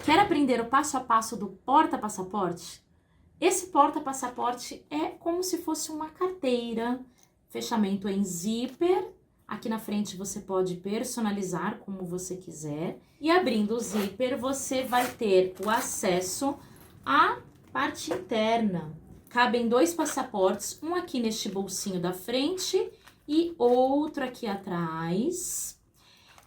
Quer aprender o passo a passo do porta-passaporte? Esse porta-passaporte é como se fosse uma carteira, fechamento em zíper. Aqui na frente você pode personalizar como você quiser. E abrindo o zíper, você vai ter o acesso à parte interna. Cabem 2 passaportes, um aqui neste bolsinho da frente e outro aqui atrás.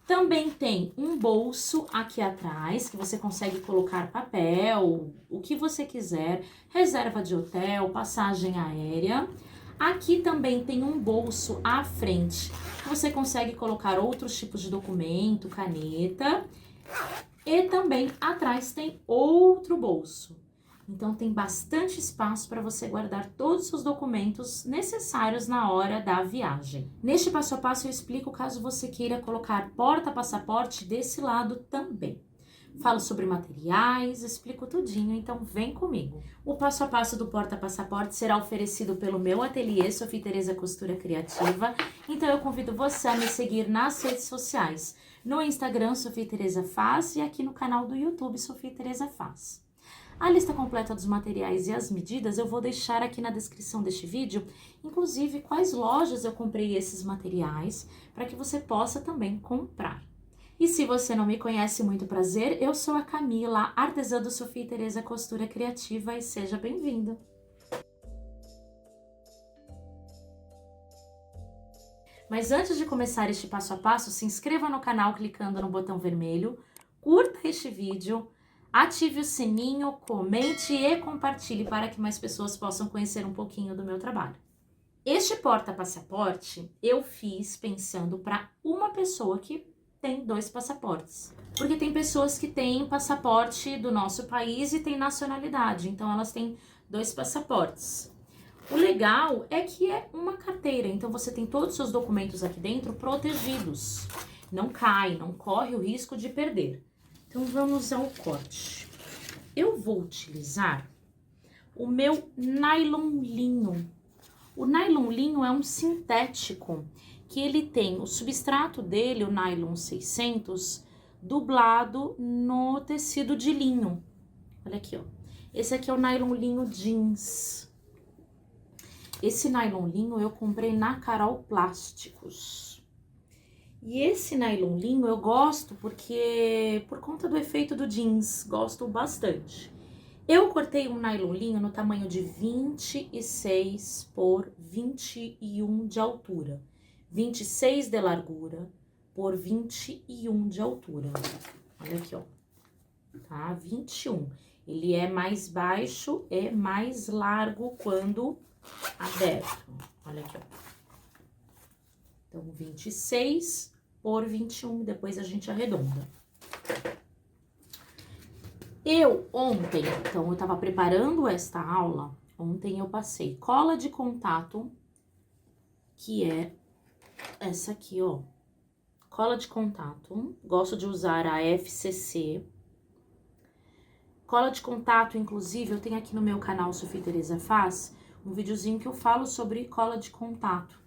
Também tem um bolso aqui atrás, que você consegue colocar papel, o que você quiser, reserva de hotel, passagem aérea. Aqui também tem um bolso à frente, que você consegue colocar outros tipos de documento, caneta. E também atrás tem outro bolso. Então tem bastante espaço para você guardar todos os documentos necessários na hora da viagem. Neste passo a passo eu explico caso você queira colocar porta-passaporte desse lado também. Falo sobre materiais, explico tudinho, então vem comigo. O passo a passo do porta-passaporte será oferecido pelo meu ateliê Sofia Tereza Costura Criativa, então eu convido você a me seguir nas redes sociais, no Instagram Sofia Tereza Faz e aqui no canal do YouTube Sofia Tereza Faz. A lista completa dos materiais e as medidas eu vou deixar aqui na descrição deste vídeo, inclusive quais lojas eu comprei esses materiais, para que você possa também comprar. E se você não me conhece, muito prazer, eu sou a Camila, artesã do Sofia Tereza Costura Criativa, e seja bem-vindo! Mas antes de começar este passo a passo, se inscreva no canal clicando no botão vermelho, curta este vídeo, ative o sininho, comente e compartilhe para que mais pessoas possam conhecer um pouquinho do meu trabalho. Este porta-passaporte eu fiz pensando para uma pessoa que tem 2 passaportes. Porque tem pessoas que têm passaporte do nosso país e têm nacionalidade, então elas têm 2 passaportes. O legal é que é uma carteira, então você tem todos os seus documentos aqui dentro protegidos. Não cai, não corre o risco de perder. Então, vamos ao corte. Eu vou utilizar o meu nylon linho. O nylon linho é um sintético, que ele tem o substrato dele, o nylon 600, dublado no tecido de linho. Olha aqui, ó. Esse aqui é o nylon linho jeans. Esse nylon linho eu comprei na Carol Plásticos. E esse nylon linho eu gosto porque, por conta do efeito do jeans, gosto bastante. Eu cortei um nylon linho no tamanho de 26 por 21 de altura. 26 de largura por 21 de altura. Olha aqui, ó. Tá? 21. Ele é mais baixo e mais largo quando aberto. Olha aqui, ó. Então, 26 por 21, depois a gente arredonda. Ontem, então, eu tava preparando esta aula, ontem eu passei cola de contato, que é essa aqui, ó. Cola de contato, gosto de usar a FCC. Cola de contato, inclusive, eu tenho aqui no meu canal Sofia Tereza Faz, um videozinho que eu falo sobre cola de contato.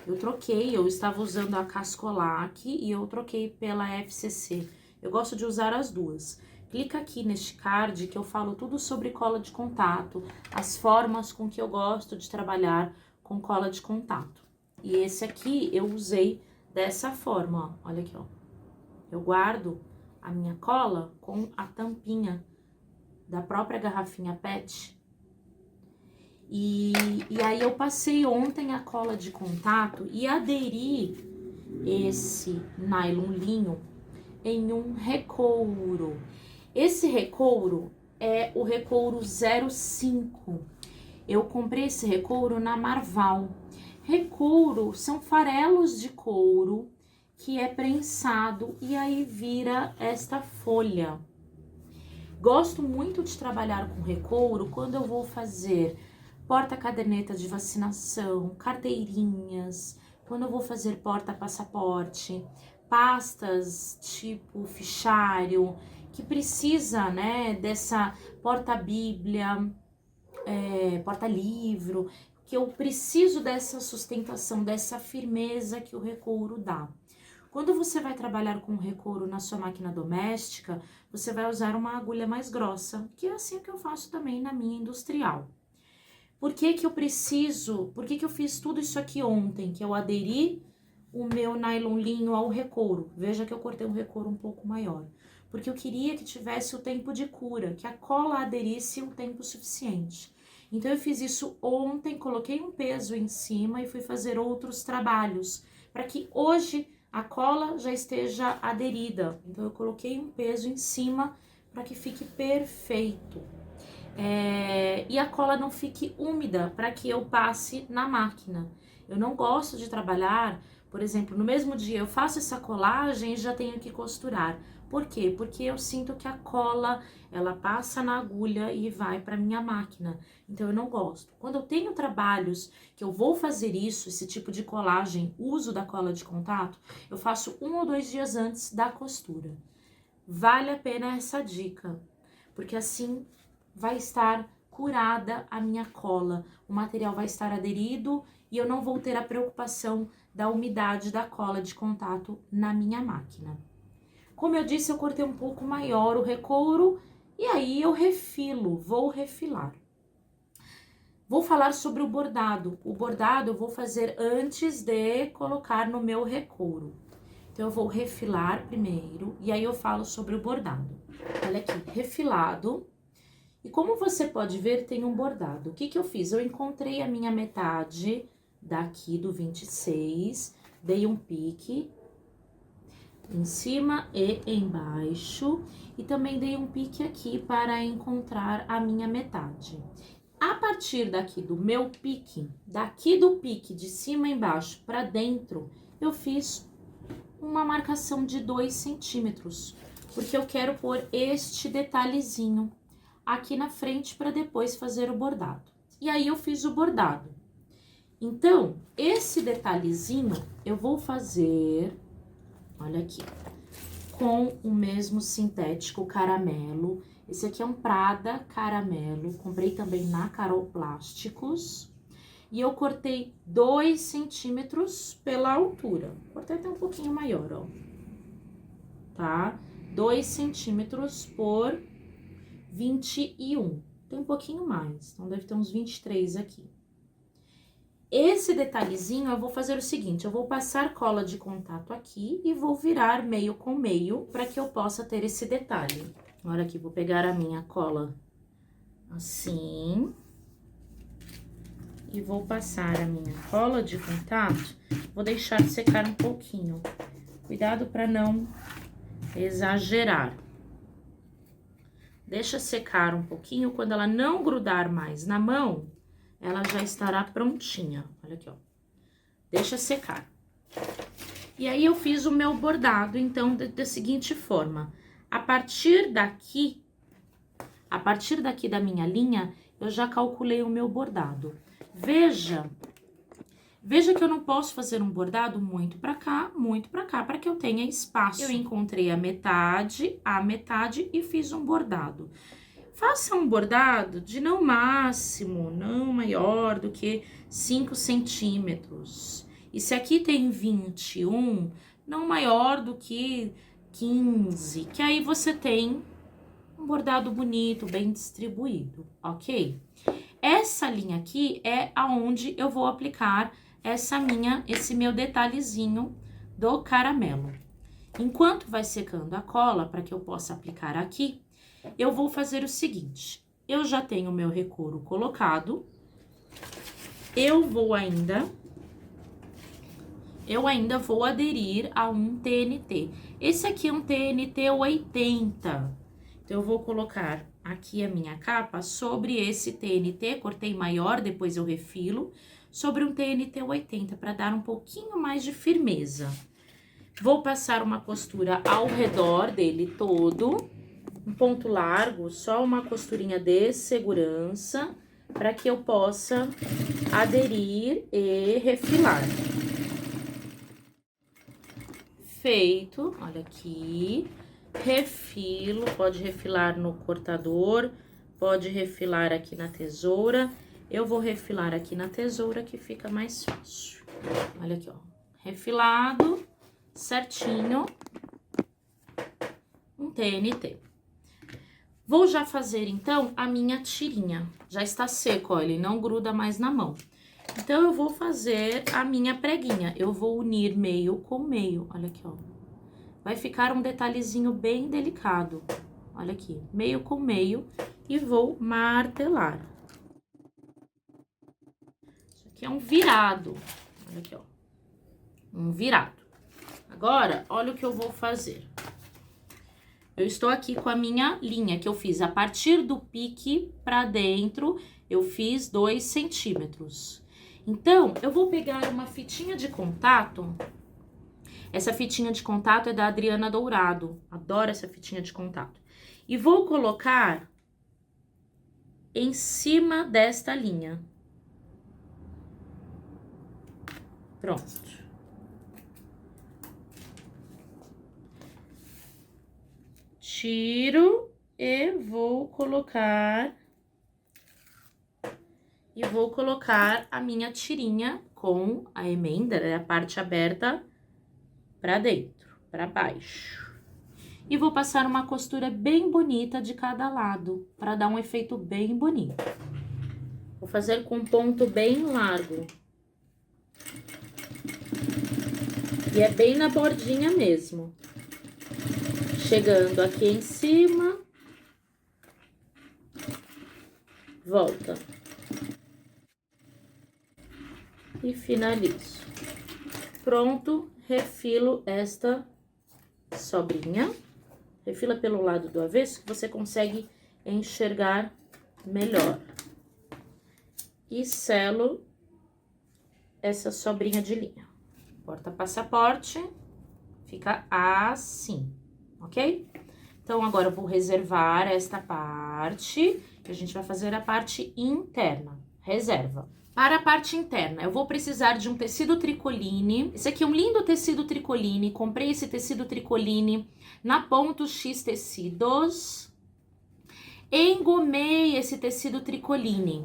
Eu estava usando a Cascolac e eu troquei pela FCC. Eu gosto de usar as duas. Clica aqui neste card que eu falo tudo sobre cola de contato, as formas com que eu gosto de trabalhar com cola de contato. E esse aqui eu usei dessa forma, ó. Olha aqui, ó. Eu guardo a minha cola com a tampinha da própria garrafinha PET. E aí eu passei ontem a cola de contato e aderi esse nylon linho em um recouro. Esse recouro é o recouro 05. Eu comprei esse recouro na Marval. Recouro são farelos de couro que é prensado e aí vira esta folha. Gosto muito de trabalhar com recouro quando eu vou fazer porta-caderneta de vacinação, carteirinhas, quando eu vou fazer porta-passaporte, pastas tipo fichário, que precisa, né, dessa porta-bíblia, porta-livro, que eu preciso dessa sustentação, dessa firmeza que o recouro dá. Quando você vai trabalhar com recouro na sua máquina doméstica, você vai usar uma agulha mais grossa, que é assim que eu faço também na minha industrial. Por que que eu fiz tudo isso aqui ontem, que eu aderi o meu nylon linho ao recouro? Veja que eu cortei um recouro um pouco maior. Porque eu queria que tivesse o tempo de cura, que a cola aderisse um tempo suficiente. Então, eu fiz isso ontem, coloquei um peso em cima e fui fazer outros trabalhos, para que hoje a cola já esteja aderida. Então, eu coloquei um peso em cima para que fique perfeito. E a cola não fique úmida para que eu passe na máquina. Eu não gosto de trabalhar, por exemplo, no mesmo dia eu faço essa colagem e já tenho que costurar. Por quê? Porque eu sinto que a cola, ela passa na agulha e vai para minha máquina. Então, eu não gosto. Quando eu tenho trabalhos que eu vou fazer isso, esse tipo de colagem, uso da cola de contato, eu faço 1 ou 2 dias antes da costura. Vale a pena essa dica, porque assim vai estar curada a minha cola, o material vai estar aderido e eu não vou ter a preocupação da umidade da cola de contato na minha máquina. Como eu disse, eu cortei um pouco maior o recouro e aí eu refilo, vou refilar. Vou falar sobre o bordado. O bordado eu vou fazer antes de colocar no meu recouro. Então, eu vou refilar primeiro e aí eu falo sobre o bordado. Olha aqui, refilado. E como você pode ver, tem um bordado. O que que eu fiz? Eu encontrei a minha metade daqui do 26, dei um pique em cima e embaixo, e também dei um pique aqui para encontrar a minha metade. A partir daqui do meu pique, daqui do pique de cima e embaixo para dentro, eu fiz uma marcação de 2 centímetros, porque eu quero pôr este detalhezinho aqui na frente para depois fazer o bordado. E aí eu fiz o bordado. Então, esse detalhezinho eu vou fazer, olha aqui, com o mesmo sintético caramelo. Esse aqui é um Prada caramelo, comprei também na Carol Plásticos. E eu cortei 2 centímetros pela altura. Cortei até um pouquinho maior, ó. Tá? 2 centímetros por 21. Tem um pouquinho mais, então deve ter uns 23 aqui. Esse detalhezinho eu vou fazer o seguinte, eu vou passar cola de contato aqui e vou virar meio com meio para que eu possa ter esse detalhe. Agora aqui, vou pegar a minha cola assim e vou passar a minha cola de contato, vou deixar secar um pouquinho. Cuidado para não exagerar. Deixa secar um pouquinho, quando ela não grudar mais na mão, ela já estará prontinha. Olha aqui, ó. Deixa secar. E aí, eu fiz o meu bordado, então, da seguinte forma. A partir daqui da minha linha, eu já calculei o meu bordado. Veja que eu não posso fazer um bordado muito pra cá, para que eu tenha espaço. Eu encontrei a metade e fiz um bordado. Faça um bordado de não máximo, não maior do que 5 centímetros. E se aqui tem 21, não maior do que 15, que aí você tem um bordado bonito, bem distribuído, ok? Essa linha aqui é aonde eu vou aplicar esse meu detalhezinho do caramelo. Enquanto vai secando a cola, para que eu possa aplicar aqui, eu vou fazer o seguinte, eu já tenho o meu recouro colocado, eu ainda vou aderir a um TNT. Esse aqui é um TNT 80, então eu vou colocar aqui a minha capa sobre esse TNT, cortei maior, depois eu refilo, sobre um TNT 80, para dar um pouquinho mais de firmeza. Vou passar uma costura ao redor dele todo, um ponto largo, só uma costurinha de segurança, para que eu possa aderir e refilar. Feito, olha aqui, refilo, pode refilar no cortador, pode refilar aqui na tesoura. Eu vou refilar aqui na tesoura que fica mais fácil. Olha aqui, ó, refilado, certinho um TNT. Vou já fazer, então, a minha tirinha. Já está seco, ó, ele não gruda mais na mão. Então, eu vou fazer a minha preguinha. Eu vou unir meio com meio, olha aqui, ó. Vai ficar um detalhezinho bem delicado. Olha aqui, meio com meio, e vou martelar. Isso aqui é um virado. Olha aqui, ó. Um virado. Agora, olha o que eu vou fazer. Eu estou aqui com a minha linha, que eu fiz a partir do pique pra dentro, eu fiz 2 centímetros. Então, eu vou pegar uma fitinha de contato. Essa fitinha de contato é da Adriana Dourado. Adoro essa fitinha de contato. E vou colocar em cima desta linha. Pronto. Tiro e vou colocar a minha tirinha com a emenda, né, a parte aberta para dentro, para baixo. E vou passar uma costura bem bonita de cada lado, para dar um efeito bem bonito. Vou fazer com um ponto bem largo. E é bem na bordinha mesmo. Chegando aqui em cima. Volta. E finalizo. Pronto, refilo esta sobrinha. Refila pelo lado do avesso, que você consegue enxergar melhor. E selo essa sobrinha de linha. Porta-passaporte fica assim, ok? Então, agora eu vou reservar esta parte, e a gente vai fazer a parte interna. Reserva. Para a parte interna, eu vou precisar de um tecido tricoline. Esse aqui é um lindo tecido tricoline. Comprei esse tecido tricoline na Ponto X Tecidos. Engomei esse tecido tricoline.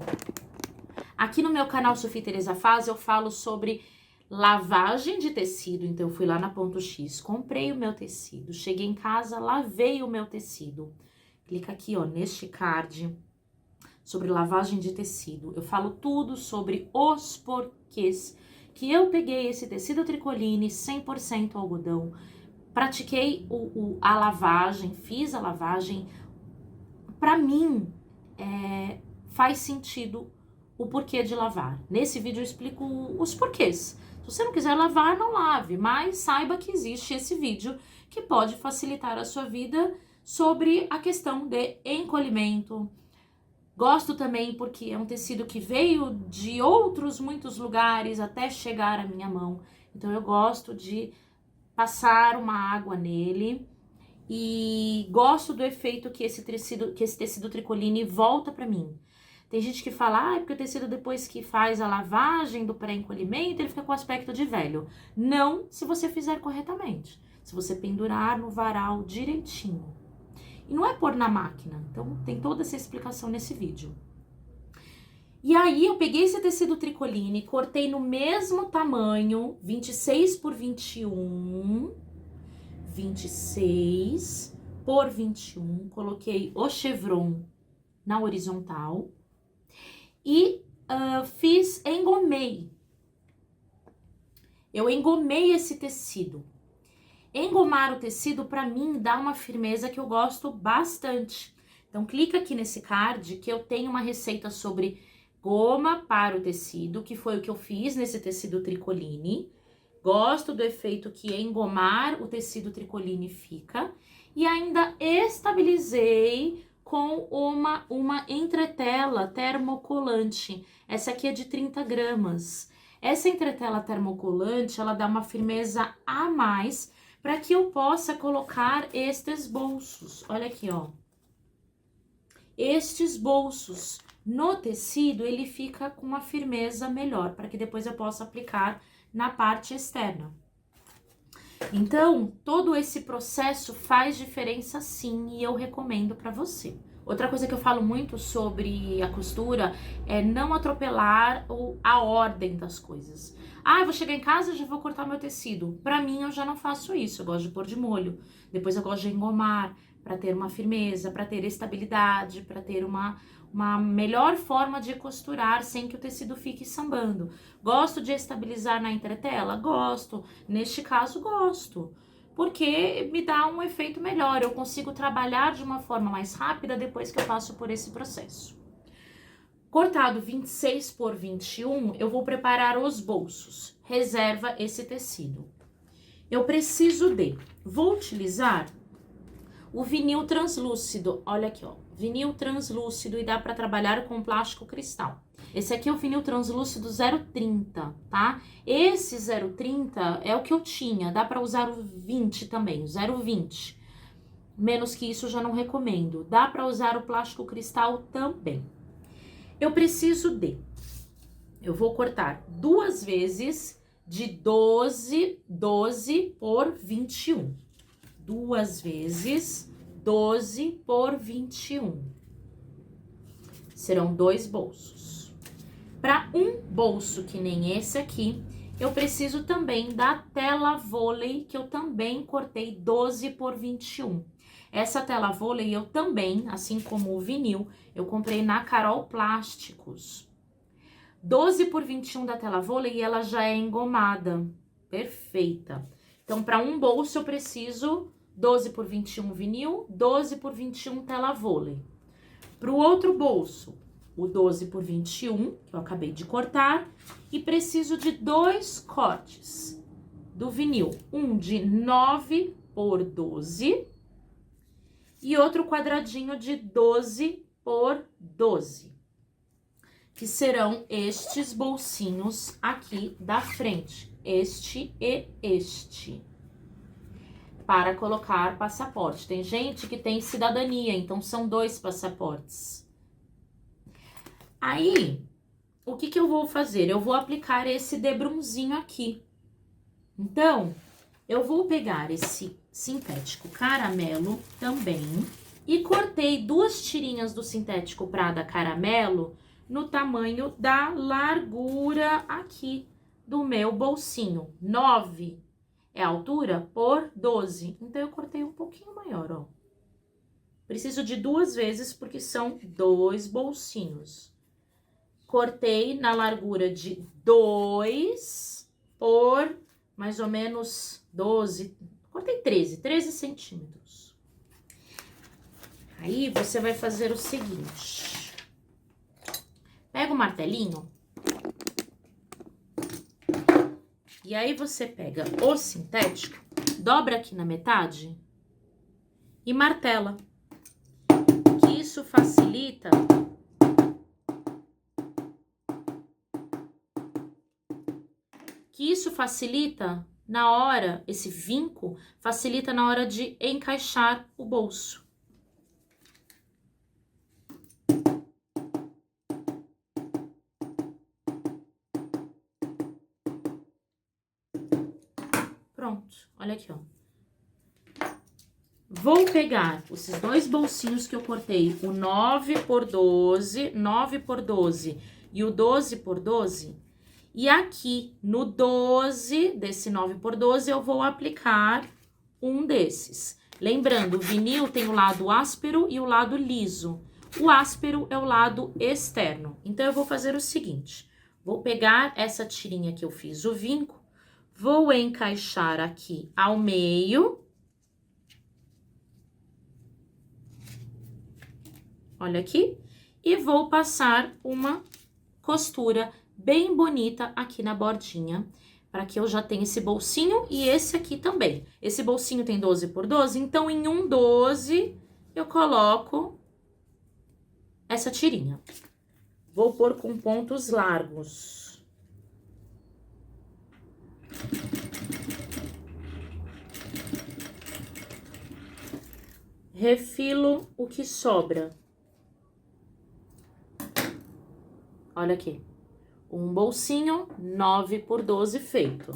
Aqui no meu canal Sofia Tereza Faz, eu falo sobre lavagem de tecido. Então, eu fui lá na Ponto X, comprei o meu tecido. Cheguei em casa, lavei o meu tecido. Clica aqui, ó, neste card sobre lavagem de tecido. Eu falo tudo sobre os porquês que eu peguei esse tecido tricoline 100% algodão, pratiquei a lavagem, fiz a lavagem. Pra mim, faz sentido o porquê de lavar. Nesse vídeo eu explico os porquês. Se você não quiser lavar, não lave, mas saiba que existe esse vídeo que pode facilitar a sua vida sobre a questão de encolhimento. Gosto também porque é um tecido que veio de muitos lugares até chegar à minha mão. Então, eu gosto de passar uma água nele e gosto do efeito que esse tecido tricoline volta pra mim. Tem gente que fala, porque o tecido depois que faz a lavagem do pré-encolhimento, ele fica com aspecto de velho. Não, se você fizer corretamente. Se você pendurar no varal direitinho. E não é pôr na máquina, então tem toda essa explicação nesse vídeo. E aí, eu peguei esse tecido tricoline, cortei no mesmo tamanho, 26 por 21, 26 por 21, coloquei o chevron na horizontal e engomei. Eu engomei esse tecido. Engomar o tecido, pra mim, dá uma firmeza que eu gosto bastante. Então, clica aqui nesse card que eu tenho uma receita sobre goma para o tecido, que foi o que eu fiz nesse tecido tricoline. Gosto do efeito que engomar o tecido tricoline fica. E ainda estabilizei com uma entretela termocolante. Essa aqui é de 30 gramas. Essa entretela termocolante, ela dá uma firmeza a mais para que eu possa colocar estes bolsos. Olha aqui, ó. Estes bolsos no tecido, ele fica com uma firmeza melhor, para que depois eu possa aplicar na parte externa. Então, todo esse processo faz diferença sim, e eu recomendo para você, Outra coisa que eu falo muito sobre a costura é não atropelar a ordem das coisas. Ah, eu vou chegar em casa e já vou cortar meu tecido. Pra mim, eu já não faço isso. Eu gosto de pôr de molho. Depois eu gosto de engomar para ter uma firmeza, para ter estabilidade, para ter uma melhor forma de costurar sem que o tecido fique sambando. Gosto de estabilizar na entretela? Gosto. Neste caso, gosto. Porque me dá um efeito melhor. Eu consigo trabalhar de uma forma mais rápida depois que eu passo por esse processo. Cortado 26 por 21, eu vou preparar os bolsos. Reserva esse tecido. Eu preciso vou utilizar o vinil translúcido. Olha aqui, ó. Vinil translúcido e dá para trabalhar com plástico cristal. Esse aqui é o vinil translúcido 030, tá? Esse 030 é o que eu tinha. Dá para usar o 20 também, o 020. Menos que isso eu já não recomendo. Dá para usar o plástico cristal também. Eu preciso eu vou cortar 2 vezes de 12 por 21. 2 vezes 12 por 21. Serão 2 bolsos. Para um bolso que nem esse aqui, eu preciso também da tela vôlei, que eu também cortei 12 por 21. Essa tela vôlei eu também, assim como o vinil, eu comprei na Carol Plásticos. 12 por 21 da tela vôlei e ela já é engomada. Perfeita. Então, para um bolso eu preciso 12 por 21 vinil, 12 por 21 tela vôlei. Para o outro bolso, o 12 por 21, que eu acabei de cortar, e preciso de 2 cortes do vinil. Um de 9 por 12 e outro quadradinho de 12 por 12. Que serão estes bolsinhos aqui da frente, este e este, para colocar passaporte. Tem gente que tem cidadania, então são 2 passaportes. Aí, o que eu vou fazer? Eu vou aplicar esse debrunzinho aqui. Então, eu vou pegar esse sintético caramelo também e cortei 2 tirinhas do sintético Prada caramelo no tamanho da largura aqui do meu bolsinho. 9 é a altura por 12. Então, eu cortei um pouquinho maior, ó. Preciso de 2 vezes porque são 2 bolsinhos. Cortei na largura de 2 por mais ou menos 12. Cortei 13 centímetros. Aí, você vai fazer o seguinte. Pega o martelinho. E aí, você pega o sintético, dobra aqui na metade e martela. Que isso facilita na hora, esse vinco facilita na hora de encaixar o bolso. Pronto, olha aqui, ó. Vou pegar esses 2 bolsinhos que eu cortei, o 9 por 12 e o 12 por 12. E aqui no 12, desse 9 por 12, eu vou aplicar um desses. Lembrando, o vinil tem o lado áspero e o lado liso. O áspero é o lado externo. Então, eu vou fazer o seguinte. Vou pegar essa tirinha que eu fiz o vinco, vou encaixar aqui ao meio. Olha aqui. E vou passar uma costura bem bonita aqui na bordinha, para que eu já tenha esse bolsinho e esse aqui também. Esse bolsinho tem 12 por 12, então em um 12 eu coloco essa tirinha. Vou pôr com pontos largos. Refilo o que sobra. Olha aqui. Um bolsinho 9 por 12 feito.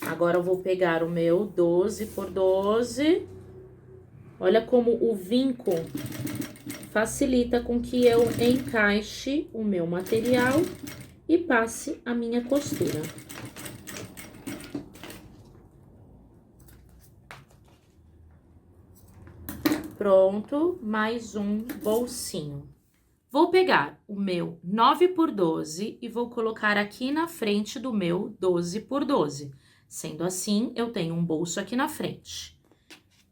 Agora, eu vou pegar o meu 12 por 12. Olha como o vinco facilita com que eu encaixe o meu material e passe a minha costura. Pronto, mais um bolsinho. Vou pegar o meu 9 por 12 e vou colocar aqui na frente do meu 12 por 12. Sendo assim, eu tenho um bolso aqui na frente.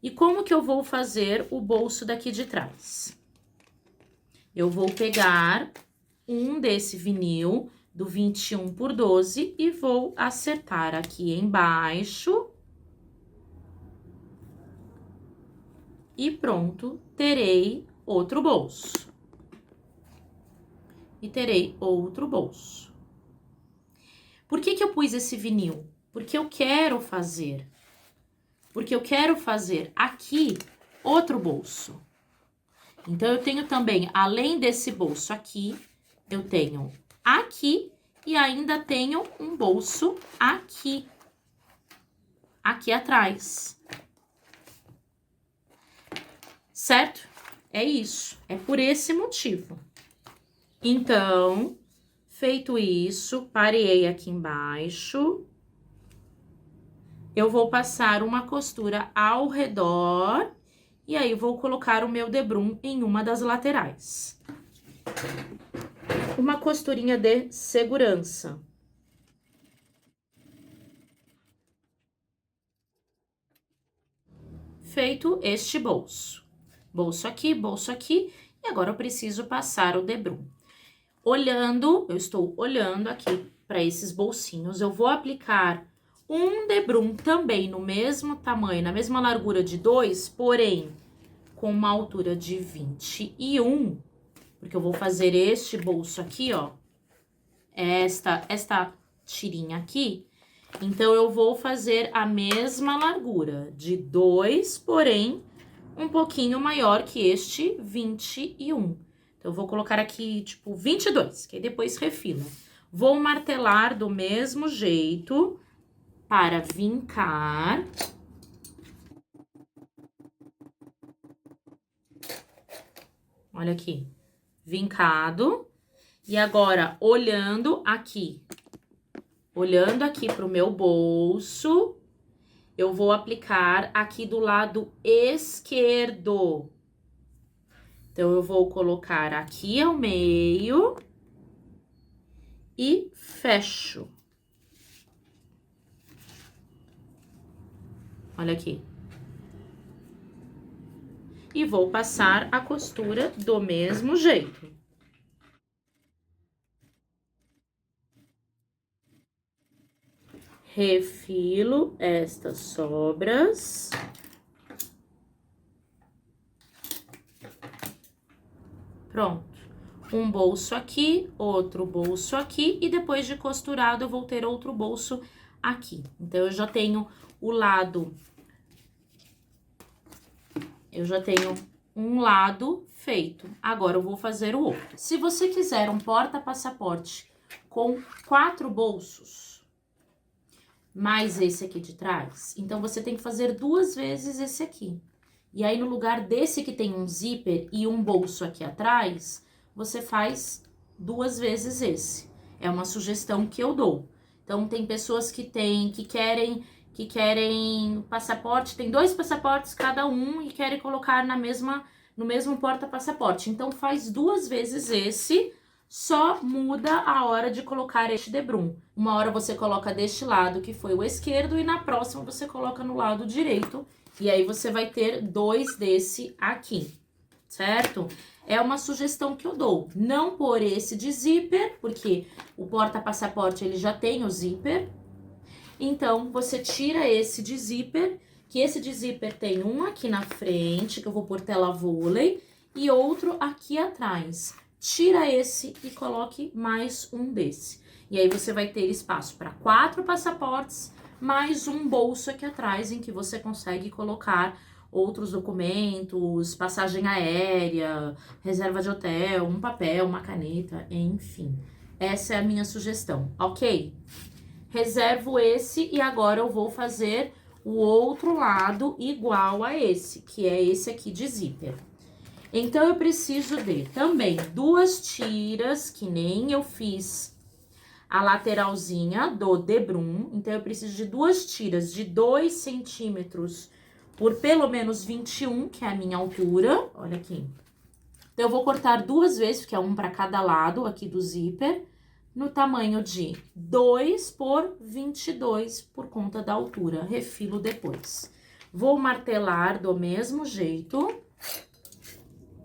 E como que eu vou fazer o bolso daqui de trás? Eu vou pegar um desse vinil do 21 por 12 e vou acertar aqui embaixo. E pronto, terei outro bolso. E terei outro bolso. Por que que eu pus esse vinil? Porque eu quero fazer aqui outro bolso. Então, eu tenho também, além desse bolso aqui, eu tenho aqui e ainda tenho um bolso aqui atrás. Certo? É isso, é por esse motivo. Então, feito isso, parei aqui embaixo. Eu vou passar uma costura ao redor e aí vou colocar o meu debrum em uma das laterais. Uma costurinha de segurança. Feito este bolso. Bolso aqui, e agora eu preciso passar o debrum. Eu estou olhando aqui para esses bolsinhos, eu vou aplicar um debrum também no mesmo tamanho, na mesma largura de 2, porém com uma altura de 21, porque eu vou fazer este bolso aqui, ó, esta tirinha aqui. Então, eu vou fazer a mesma largura de 2, porém um pouquinho maior que este 21. Então, eu vou colocar aqui, tipo, 22, que aí depois refila. Vou martelar do mesmo jeito para vincar. Olha aqui, vincado. E agora, olhando aqui para o meu bolso, eu vou aplicar aqui do lado esquerdo. Então, eu vou colocar aqui ao meio e fecho. Olha aqui. E vou passar a costura do mesmo jeito. Refilo estas sobras. Pronto. Um bolso aqui, outro bolso aqui, e depois de costurado eu vou ter outro bolso aqui. Então, eu já tenho o lado... Eu já tenho um lado feito. Agora, eu vou fazer o outro. Se você quiser um porta-passaporte com 4 bolsos, mais esse aqui de trás, então você tem que fazer 2 vezes esse aqui. E aí, no lugar desse que tem um zíper e um bolso aqui atrás, você faz 2 vezes esse. É uma sugestão que eu dou. Então, tem pessoas que querem passaporte, tem 2 passaportes cada um e querem colocar no mesmo porta-passaporte. Então, faz 2 vezes esse, só muda a hora de colocar este debrum. Uma hora você coloca deste lado, que foi o esquerdo, e na próxima você coloca no lado direito. E aí, você vai ter 2 desse aqui, certo? É uma sugestão que eu dou. Não por esse de zíper, porque o porta-passaporte, ele já tem o zíper. Então, você tira esse de zíper, que esse de zíper tem um aqui na frente, que eu vou pôr tela vôlei, e outro aqui atrás. Tira esse e coloque mais um desse. E aí, você vai ter espaço para 4 passaportes, mais um bolso aqui atrás, em que você consegue colocar outros documentos, passagem aérea, reserva de hotel, um papel, uma caneta, enfim. Essa é a minha sugestão, ok? Reservo esse e agora eu vou fazer o outro lado igual a esse, que é esse aqui de zíper. Então, eu preciso de também 2 tiras, que nem eu fiz a lateralzinha do debrum. Então, eu preciso de 2 tiras de 2 centímetros por pelo menos 21, que é a minha altura. Olha aqui. Então, eu vou cortar 2 vezes, que é um para cada lado aqui do zíper, no tamanho de 2 por 22, por conta da altura. Refilo depois. Vou martelar do mesmo jeito.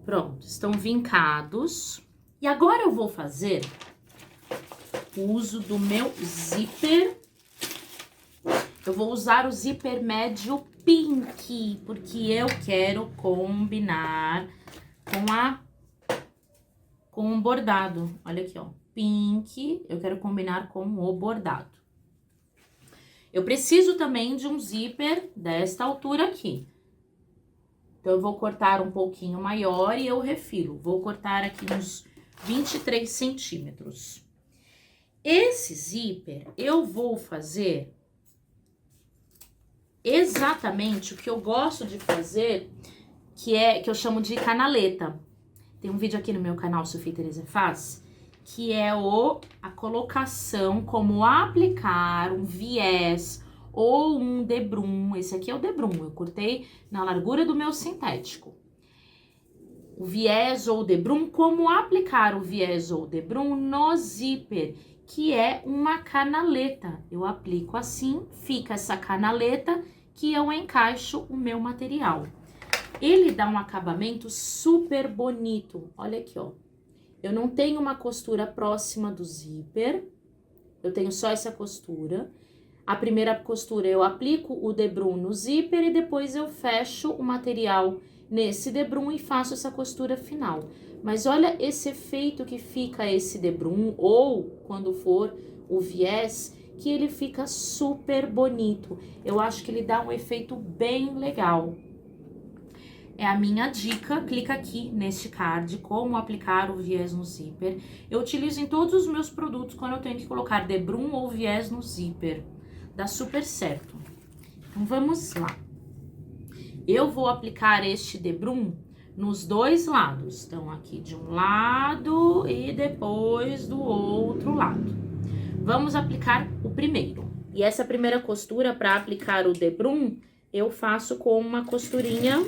Pronto, estão vincados. E agora eu vou fazer o uso do meu zíper. Eu vou usar o zíper médio pink, porque eu quero combinar com o bordado. Olha aqui, ó, pink, eu quero combinar com o bordado. Eu preciso também de um zíper desta altura aqui. Então, eu vou cortar um pouquinho maior e eu refilo. Vou cortar aqui uns 23 centímetros. Esse zíper, eu vou fazer exatamente o que eu gosto de fazer, que eu chamo de canaleta. Tem um vídeo aqui no meu canal, Sofia Tereza Faz, que é a colocação, como aplicar um viés ou um debrum. Esse aqui é o debrum, eu cortei na largura do meu sintético. O viés ou debrum, como aplicar o viés ou debrum no zíper, que é uma canaleta. Eu aplico assim, fica essa canaleta que eu encaixo o meu material. Ele dá um acabamento super bonito. Olha aqui, ó. Eu não tenho uma costura próxima do zíper, eu tenho só essa costura. A primeira costura eu aplico o debrum no zíper e depois eu fecho o material nesse debrum e faço essa costura final. Mas olha esse efeito que fica esse debrum, ou quando for o viés, que ele fica super bonito. Eu acho que ele dá um efeito bem legal. É a minha dica, clica aqui neste card, como aplicar o viés no zíper. Eu utilizo em todos os meus produtos quando eu tenho que colocar debrum ou viés no zíper. Dá super certo. Então, vamos lá. Eu vou aplicar este debrum nos 2 lados. Então, aqui de um lado e depois do outro lado. Vamos aplicar o primeiro. E essa primeira costura, para aplicar o debrum, eu faço com uma costurinha...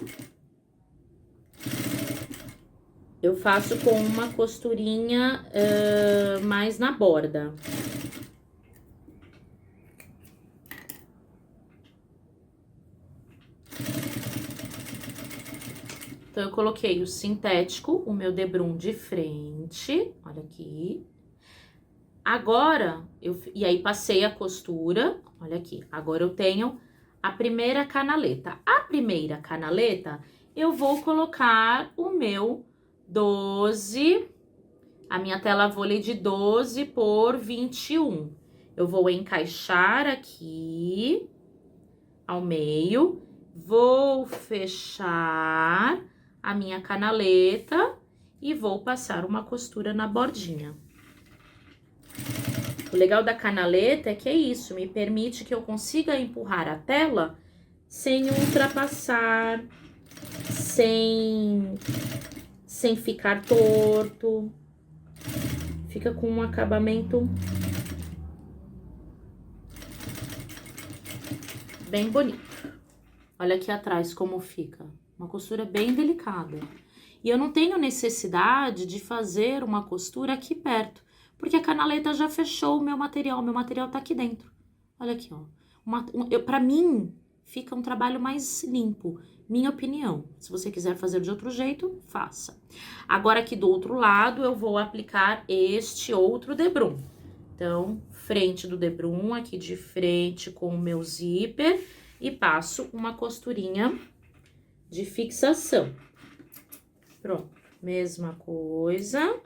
mais na borda. Então, eu coloquei o sintético, o meu debrum de frente, olha aqui. Agora, e aí passei a costura, olha aqui. Agora, eu tenho a primeira canaleta. A primeira canaleta, eu vou colocar o meu 12, a minha tela vôlei de 12 por 21. Eu vou encaixar aqui ao meio, vou fechar a minha canaleta e vou passar uma costura na bordinha. O legal da canaleta é que é isso, me permite que eu consiga empurrar a tela sem ultrapassar, sem ficar torto. Fica com um acabamento bem bonito. Olha aqui atrás como fica. Uma costura bem delicada. E eu não tenho necessidade de fazer uma costura aqui perto, porque a canaleta já fechou o meu material tá aqui dentro. Olha aqui, ó. Pra mim, fica um trabalho mais limpo, minha opinião. Se você quiser fazer de outro jeito, faça. Agora, aqui do outro lado, eu vou aplicar este outro debrum. Então, frente do debrum, aqui de frente com o meu zíper, e passo uma costurinha de fixação. Pronto, mesma coisa.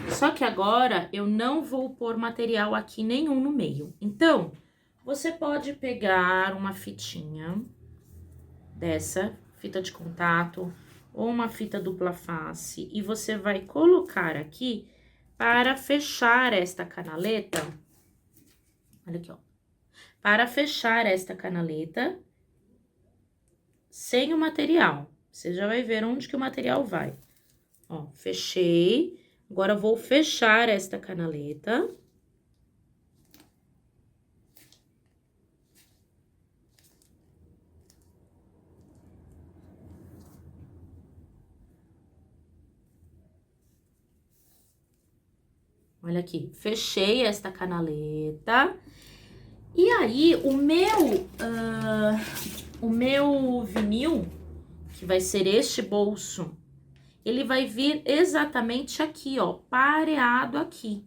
Só que agora eu não vou pôr material aqui nenhum no meio. Então, você pode pegar uma fitinha dessa, fita de contato, ou uma fita dupla face, e você vai colocar aqui para fechar esta canaleta. Olha aqui, ó. Para fechar esta canaleta sem o material. Você já vai ver onde que o material vai. Ó, fechei. Agora, eu vou fechar esta canaleta. Olha aqui, fechei esta canaleta. E aí, o meu vinil, que vai ser este bolso, ele vai vir exatamente aqui, ó, pareado aqui.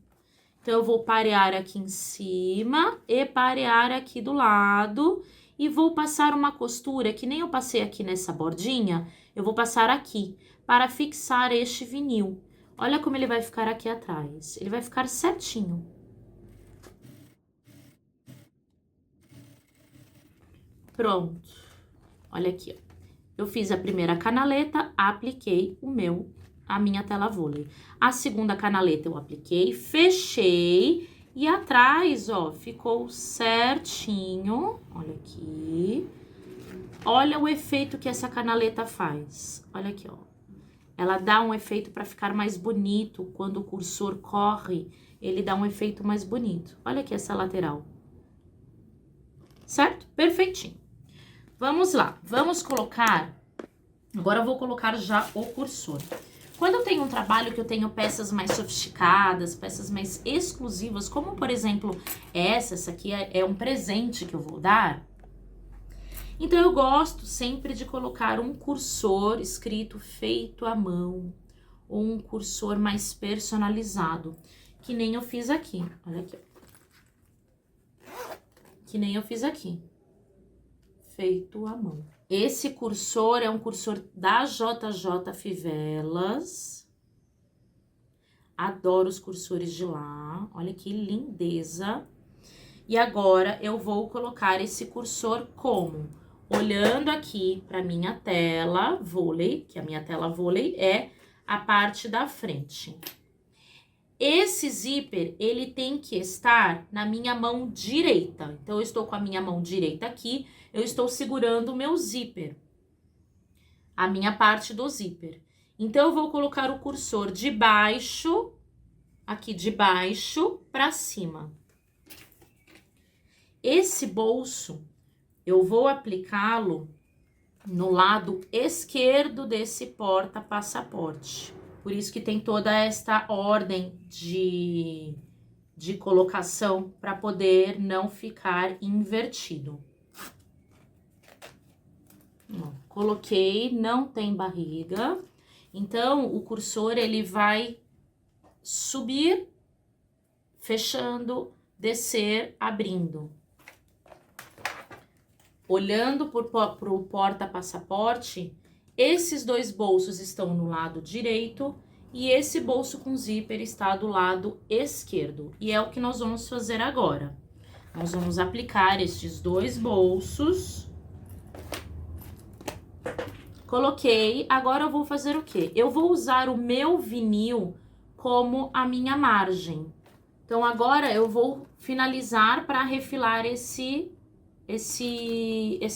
Então, eu vou parear aqui em cima e parear aqui do lado. E vou passar uma costura, que nem eu passei aqui nessa bordinha, eu vou passar aqui, para fixar este vinil. Olha como ele vai ficar aqui atrás. Ele vai ficar certinho. Pronto. Olha aqui, ó. Eu fiz a primeira canaleta, apliquei a minha tela vôlei. A segunda canaleta eu apliquei, fechei e atrás, ó, ficou certinho. Olha aqui. Olha o efeito que essa canaleta faz. Olha aqui, ó. Ela dá um efeito para ficar mais bonito. Quando o cursor corre, ele dá um efeito mais bonito. Olha aqui essa lateral. Certo? Perfeitinho. Vamos lá. Vamos colocar... Agora eu vou colocar já o cursor. Quando eu tenho um trabalho que eu tenho peças mais sofisticadas, peças mais exclusivas, como por exemplo essa aqui é um presente que eu vou dar. Então eu gosto sempre de colocar um cursor escrito feito à mão, ou um cursor mais personalizado, que nem eu fiz aqui. Olha aqui. Que nem eu fiz aqui. Feito à mão. Esse cursor é um cursor da JJ Fivelas. Adoro os cursores de lá. Olha que lindeza. E agora eu vou colocar esse cursor como? Olhando aqui para minha tela vôlei, que a minha tela vôlei é a parte da frente. Esse zíper, ele tem que estar na minha mão direita. Então, eu estou com a minha mão direita aqui, eu estou segurando o meu zíper. A minha parte do zíper. Então, eu vou colocar o cursor de baixo, aqui de baixo para cima. Esse bolso, eu vou aplicá-lo no lado esquerdo desse porta-passaporte. Por isso que tem toda esta ordem de colocação para poder não ficar invertido. Ó, coloquei, não tem barriga. Então, o cursor ele vai subir, fechando, descer, abrindo. Olhando para o porta-passaporte, esses dois bolsos estão no lado direito e esse bolso com zíper está do lado esquerdo. E é o que nós vamos fazer agora. Nós vamos aplicar estes dois bolsos. Coloquei, agora eu vou fazer o quê? Eu vou usar o meu vinil como a minha margem. Então, agora eu vou finalizar para refilar essa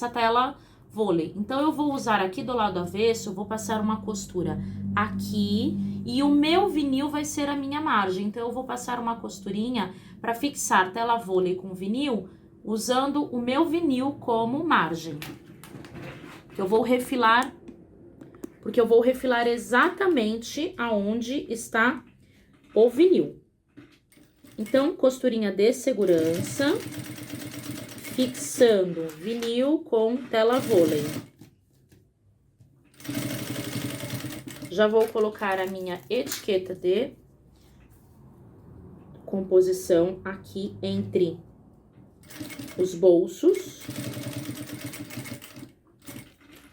tela vôlei. Então, eu vou usar aqui do lado avesso, eu vou passar uma costura aqui e o meu vinil vai ser a minha margem. Então, eu vou passar uma costurinha para fixar tela vôlei com vinil, usando o meu vinil como margem. Eu vou refilar, porque eu vou refilar exatamente aonde está o vinil. Então, costurinha de segurança, fixando vinil com tela vôlei. Já vou colocar a minha etiqueta de composição aqui entre os bolsos.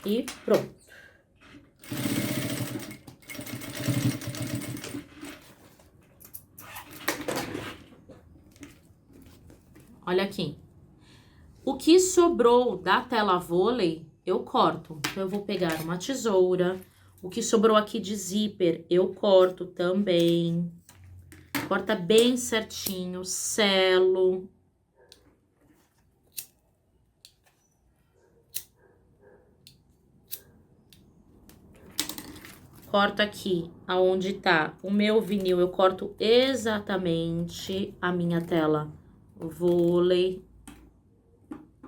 E pronto. Olha aqui. O que sobrou da tela vôlei, eu corto. Então, eu vou pegar uma tesoura. O que sobrou aqui de zíper, eu corto também. Corta bem certinho, selo. corto aqui aonde tá o meu vinil, eu corto exatamente a minha tela vôlei,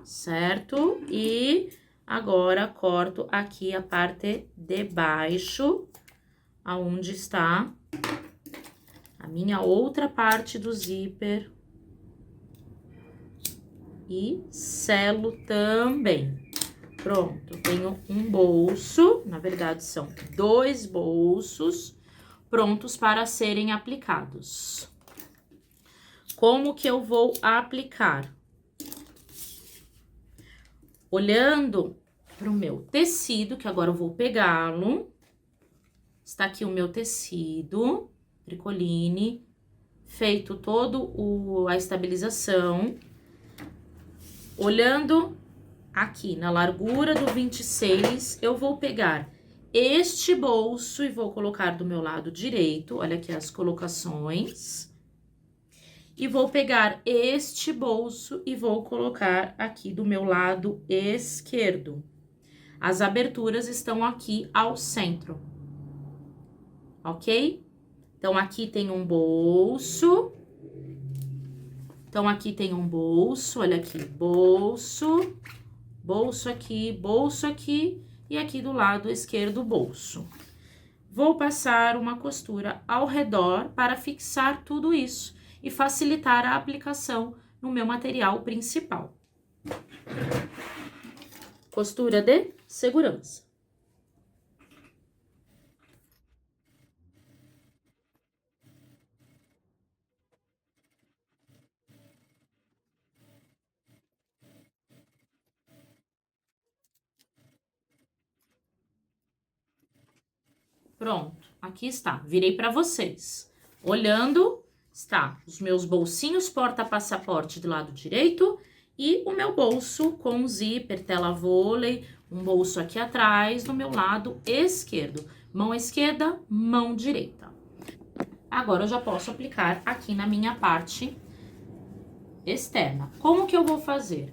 certo? E agora corto aqui a parte de baixo, aonde está a minha outra parte do zíper. E selo também. Pronto, tenho um bolso, na verdade são 2 bolsos prontos para serem aplicados. Como que eu vou aplicar? Olhando para o meu tecido, que agora eu vou pegá-lo. Está aqui o meu tecido, tricoline, feito todo a estabilização. Olhando aqui na largura do 26, eu vou pegar este bolso e vou colocar do meu lado direito, olha aqui as colocações. E vou pegar este bolso e vou colocar aqui do meu lado esquerdo. As aberturas estão aqui ao centro, ok? Então, aqui tem um bolso. Então, aqui tem um bolso, olha aqui, bolso, bolso aqui e aqui do lado esquerdo, bolso. Vou passar uma costura ao redor para fixar tudo isso e facilitar a aplicação no meu material principal. Costura de segurança. Pronto, aqui está, virei para vocês. Olhando, está os meus bolsinhos porta-passaporte do lado direito e o meu bolso com zíper, tela vôlei, um bolso aqui atrás do meu lado esquerdo. Mão esquerda, mão direita. Agora, eu já posso aplicar aqui na minha parte externa. Como que eu vou fazer?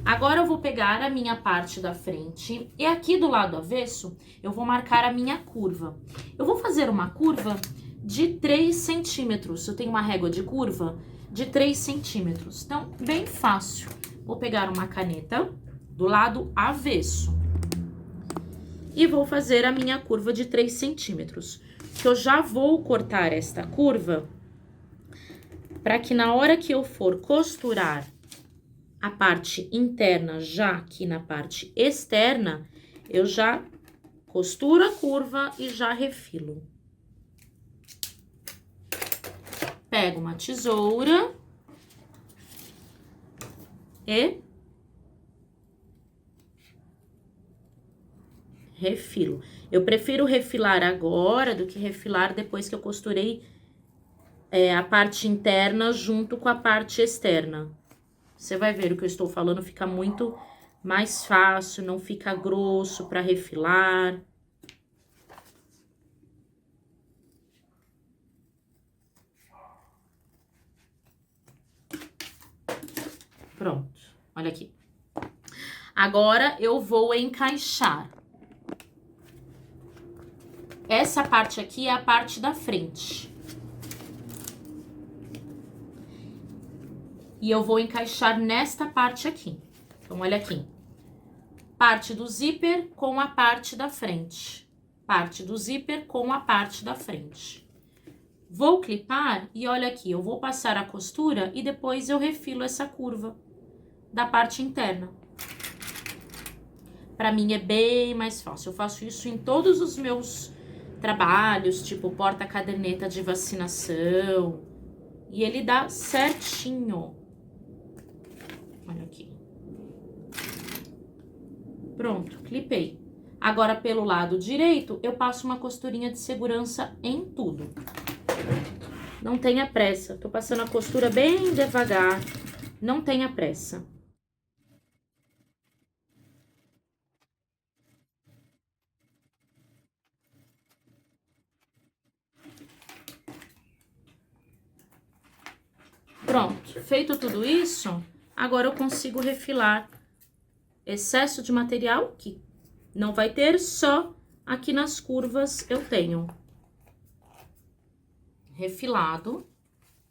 Agora, eu vou pegar a minha parte da frente e aqui do lado avesso, eu vou marcar a minha curva. Eu vou fazer uma curva de 3 centímetros. Eu tenho uma régua de curva de 3 centímetros. Então, bem fácil. Vou pegar uma caneta do lado avesso e vou fazer a minha curva de 3 centímetros. Que eu já vou cortar esta curva para que na hora que eu for costurar a parte interna já aqui na parte externa, eu já costuro a curva e já refilo. Pego uma tesoura e refilo. Eu prefiro refilar agora do que refilar depois que eu costurei a parte interna junto com a parte externa. Você vai ver o que eu estou falando, fica muito mais fácil, não fica grosso para refilar. Pronto, olha aqui. Agora, eu vou encaixar. Essa parte aqui é a parte da frente. E eu vou encaixar nesta parte aqui. Então, olha aqui. Parte do zíper com a parte da frente. Parte do zíper com a parte da frente. Vou clipar e olha aqui, eu vou passar a costura e depois eu refilo essa curva da parte interna. Pra mim é bem mais fácil. Eu faço isso em todos os meus trabalhos, tipo porta-caderneta de vacinação. E ele dá certinho. Olha aqui. Pronto, clipei. Agora, pelo lado direito, eu passo uma costurinha de segurança em tudo. Não tenha pressa. Tô passando a costura bem devagar. Não tenha pressa. Pronto, feito tudo isso, agora eu consigo refilar excesso de material, que não vai ter, só aqui nas curvas eu tenho refilado,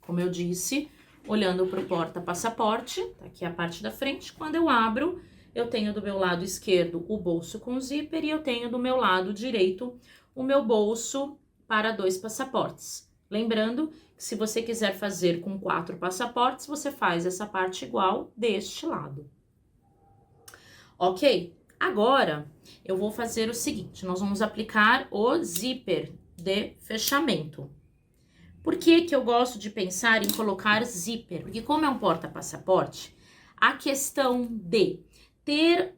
como eu disse, olhando para o porta-passaporte, tá aqui a parte da frente. Quando eu abro, eu tenho do meu lado esquerdo o bolso com zíper e eu tenho do meu lado direito o meu bolso para 2 passaportes. Lembrando que se você quiser fazer com 4 passaportes, você faz essa parte igual deste lado. Ok? Agora, eu vou fazer o seguinte, nós vamos aplicar o zíper de fechamento. Por que que eu gosto de pensar em colocar zíper? Porque como é um porta-passaporte, a questão de ter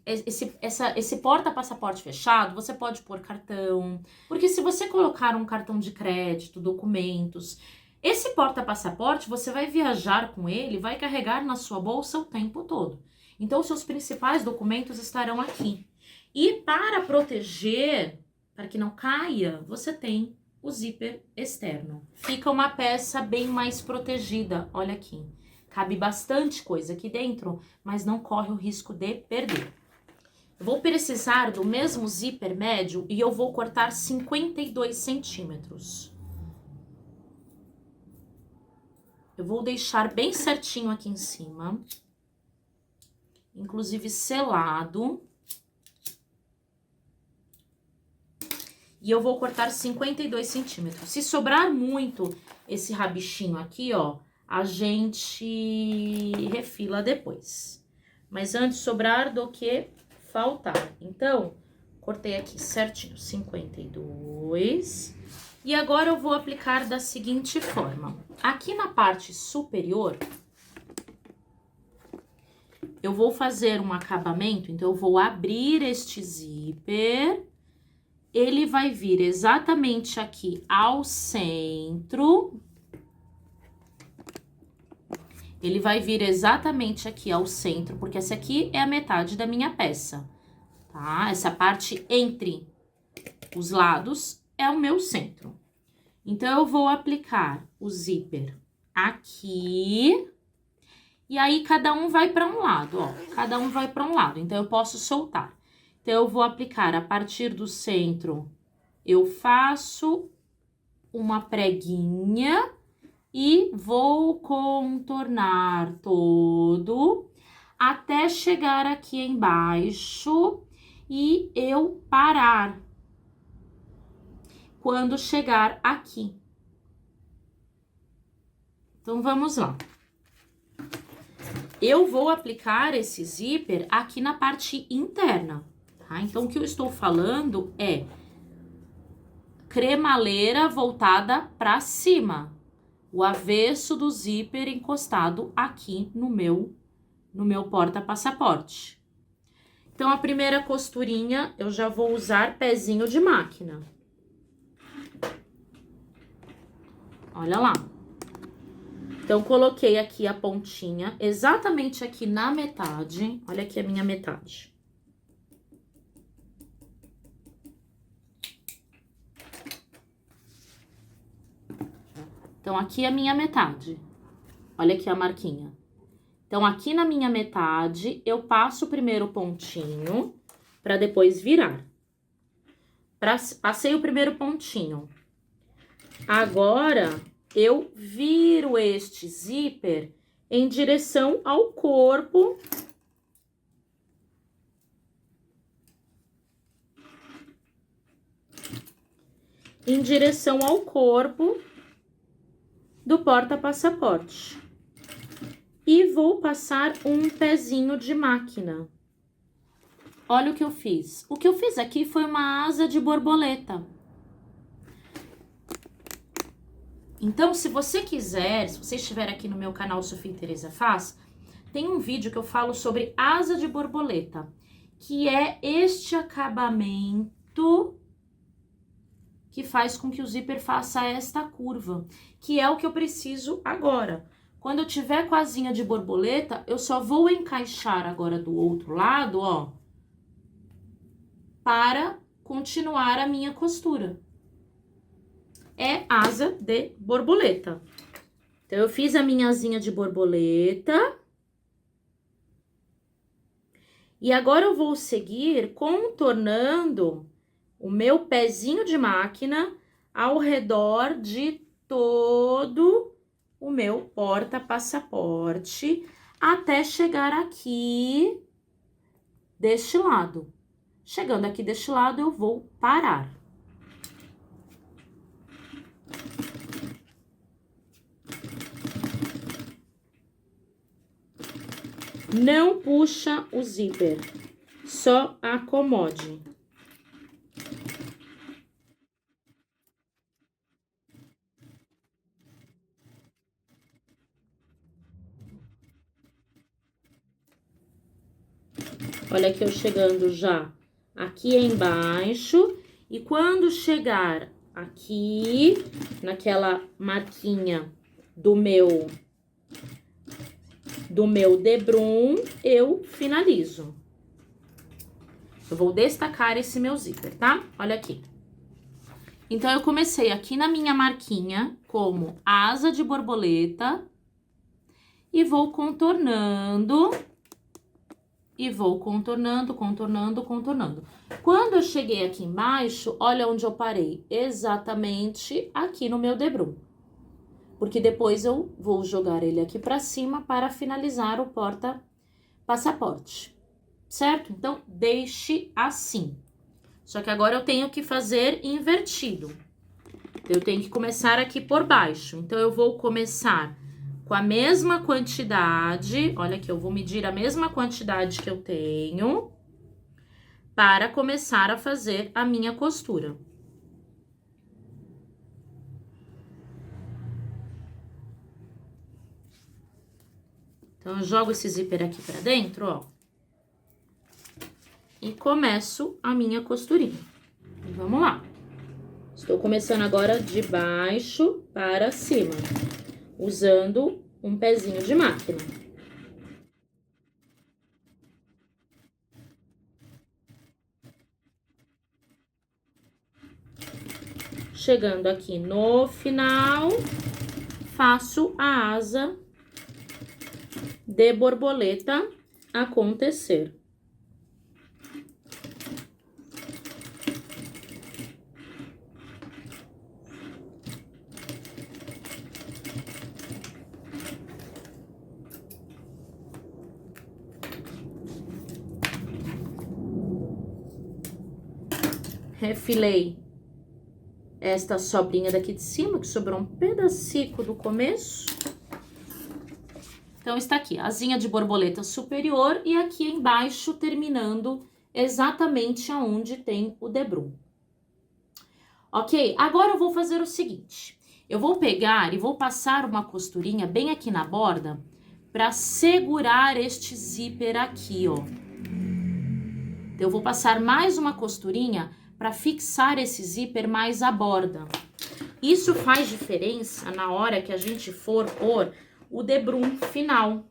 esse porta-passaporte fechado, você pode pôr cartão, porque se você colocar um cartão de crédito, documentos, esse porta-passaporte, você vai viajar com ele, vai carregar na sua bolsa o tempo todo. Então, seus principais documentos estarão aqui. E para proteger, para que não caia, você tem o zíper externo. Fica uma peça bem mais protegida, olha aqui. Cabe bastante coisa aqui dentro, mas não corre o risco de perder. Eu vou precisar do mesmo zíper médio e eu vou cortar 52 centímetros. Eu vou deixar bem certinho aqui em cima, inclusive selado. E eu vou cortar 52 centímetros. Se sobrar muito esse rabichinho aqui, ó, a gente refila depois. Mas antes sobrar do que faltar. Então, cortei aqui certinho, 52. E agora eu vou aplicar da seguinte forma. Aqui na parte superior, eu vou fazer um acabamento, então eu vou abrir este zíper. Ele vai vir exatamente aqui ao centro. Ele vai vir exatamente aqui ao centro, porque essa aqui é a metade da minha peça, tá? Essa parte entre os lados é o meu centro. Então, eu vou aplicar o zíper aqui. E aí, cada um vai para um lado, ó. Cada um vai para um lado, então eu posso soltar. Então, eu vou aplicar a partir do centro, eu faço uma preguinha e vou contornar todo até chegar aqui embaixo e eu parar quando chegar aqui. Então, vamos lá. Eu vou aplicar esse zíper aqui na parte interna. Tá? Então, o que eu estou falando é cremaleira voltada para cima. O avesso do zíper encostado aqui no meu porta-passaporte. Então, a primeira costurinha eu já vou usar pezinho de máquina. Olha lá. Então, coloquei aqui a pontinha exatamente aqui na metade. Olha aqui a minha metade. Então, aqui é a minha metade. Olha aqui a marquinha. Então, aqui na minha metade, eu passo o primeiro pontinho para depois virar. Passei o primeiro pontinho. Agora, eu viro este zíper em direção ao corpo. Em direção ao corpo do porta-passaporte. E vou passar um pezinho de máquina. Olha o que eu fiz. O que eu fiz aqui foi uma asa de borboleta. Então, se você quiser, se você estiver aqui no meu canal Sofia e Tereza Faz, tem um vídeo que eu falo sobre asa de borboleta, que é este acabamento que faz com que o zíper faça esta curva, que é o que eu preciso agora. Quando eu tiver com a asinha de borboleta, eu só vou encaixar agora do outro lado, ó, para continuar a minha costura. É asa de borboleta. Então, eu fiz a minha asinha de borboleta. E agora eu vou seguir contornando o meu pezinho de máquina ao redor de todo o meu porta-passaporte até chegar aqui deste lado. Chegando aqui deste lado, eu vou parar. Não puxa o zíper, só acomode. Olha aqui eu chegando já aqui embaixo. E quando chegar aqui, naquela marquinha do meu debrum, eu finalizo. Eu vou destacar esse meu zíper, tá? Olha aqui. Então, eu comecei aqui na minha marquinha como asa de borboleta e vou contornando. E vou contornando, contornando, contornando. Quando eu cheguei aqui embaixo, olha onde eu parei. Exatamente aqui no meu debrum. Porque depois eu vou jogar ele aqui pra cima para finalizar o porta-passaporte. Certo? Então, deixe assim. Só que agora eu tenho que fazer invertido. Eu tenho que começar aqui por baixo. Então, eu vou começar com a mesma quantidade, olha aqui, eu vou medir a mesma quantidade que eu tenho para começar a fazer a minha costura. Então, eu jogo esse zíper aqui pra dentro, ó. E começo a minha costurinha. E vamos lá. Estou começando agora de baixo para cima, usando um pezinho de máquina. Chegando aqui no final, faço a asa de borboleta acontecer. Refilei esta sobrinha daqui de cima, que sobrou um pedacico do começo. Então, está aqui, asinha de borboleta superior e aqui embaixo terminando exatamente aonde tem o debrum. Ok? Agora eu vou fazer o seguinte. Eu vou pegar e vou passar uma costurinha bem aqui na borda para segurar este zíper aqui, ó. Então, eu vou passar mais uma costurinha para fixar esse zíper mais à borda. Isso faz diferença na hora que a gente for pôr o debrum final.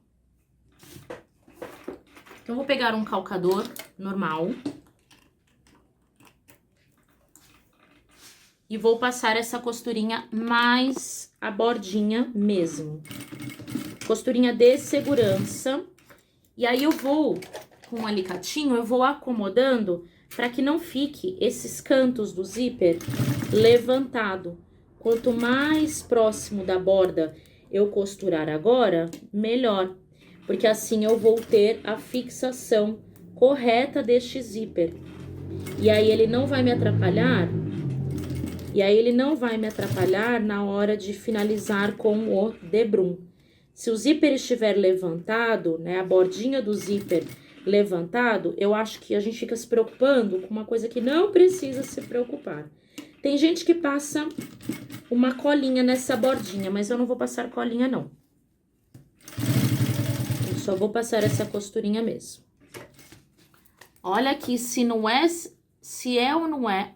Então, eu vou pegar um calcador normal e vou passar essa costurinha mais à bordinha mesmo. Costurinha de segurança. E aí, eu vou, com um alicatinho, eu vou acomodando para que não fique esses cantos do zíper levantado. Quanto mais próximo da borda eu costurar agora, melhor. Porque assim eu vou ter a fixação correta deste zíper. E aí ele não vai me atrapalhar. Na hora de finalizar com o debrum. Se o zíper estiver levantado, né, a bordinha do zíper levantado, eu acho que a gente fica se preocupando com uma coisa que não precisa se preocupar. Tem gente que passa uma colinha nessa bordinha, mas eu não vou passar colinha, não. Eu só vou passar essa costurinha mesmo. Olha aqui se é ou não é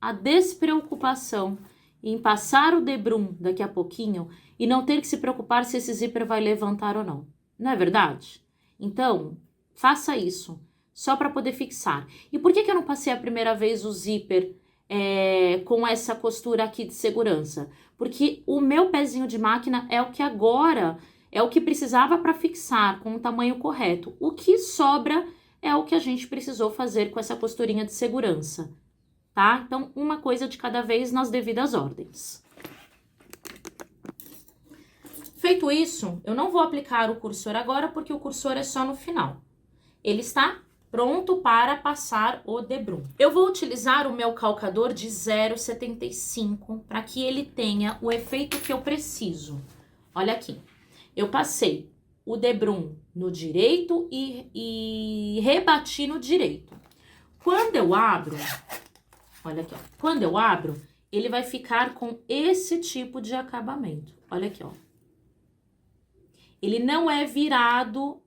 a despreocupação em passar o debrum daqui a pouquinho e não ter que se preocupar se esse zíper vai levantar ou não. Não é verdade? Então, faça isso, só para poder fixar. E por que eu não passei a primeira vez o zíper com essa costura aqui de segurança? Porque o meu pezinho de máquina é o que agora, é o que precisava para fixar com o tamanho correto. O que sobra é o que a gente precisou fazer com essa costurinha de segurança, tá? Então, uma coisa de cada vez nas devidas ordens. Feito isso, eu não vou aplicar o cursor agora, porque o cursor é só no final. Ele está pronto para passar o debrum. Eu vou utilizar o meu calcador de 0,75 para que ele tenha o efeito que eu preciso. Olha aqui, eu passei o debrum no direito e rebati no direito. Quando eu abro, olha aqui, ó, quando eu abro, ele vai ficar com esse tipo de acabamento. Olha aqui, ó. Ele não é virado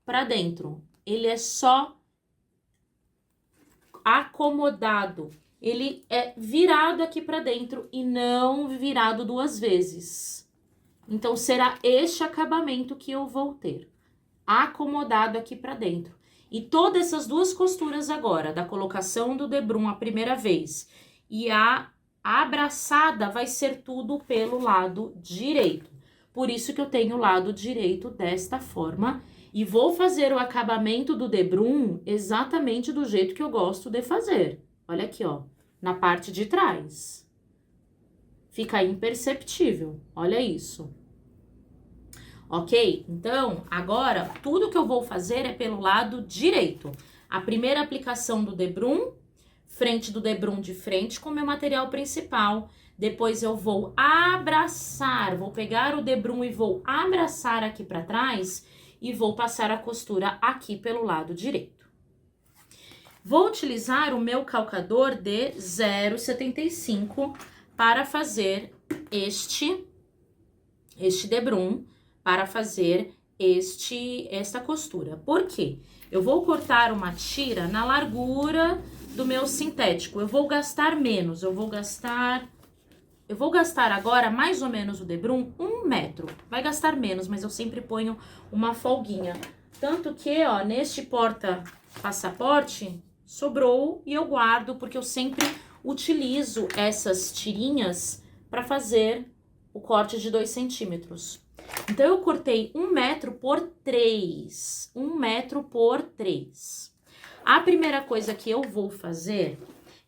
para dentro, ele é só acomodado. Ele é virado aqui para dentro e não virado duas vezes. Então, será este acabamento que eu vou ter, acomodado aqui para dentro. E todas essas duas costuras agora, da colocação do debrum a primeira vez e a abraçada, vai ser tudo pelo lado direito. Por isso que eu tenho o lado direito desta forma. E vou fazer o acabamento do debrum exatamente do jeito que eu gosto de fazer. Olha aqui, ó, na parte de trás. Fica imperceptível, olha isso. Ok? Então, agora, tudo que eu vou fazer é pelo lado direito. A primeira aplicação do debrum, frente do debrum de frente com o meu material principal. Depois eu vou abraçar, vou pegar o debrum e vou abraçar aqui para trás e vou passar a costura aqui pelo lado direito. Vou utilizar o meu calcador de 0,75 para fazer este debrum, para fazer esta costura. Por quê? Eu vou cortar uma tira na largura do meu sintético. Eu vou gastar menos, eu vou gastar agora mais ou menos o debrum 1 metro. Vai gastar menos, mas eu sempre ponho uma folguinha. Tanto que, ó, neste porta-passaporte sobrou e eu guardo, porque eu sempre utilizo essas tirinhas para fazer o corte de 2 centímetros. Então, eu cortei 1 metro por 3. 1 metro por 3. A primeira coisa que eu vou fazer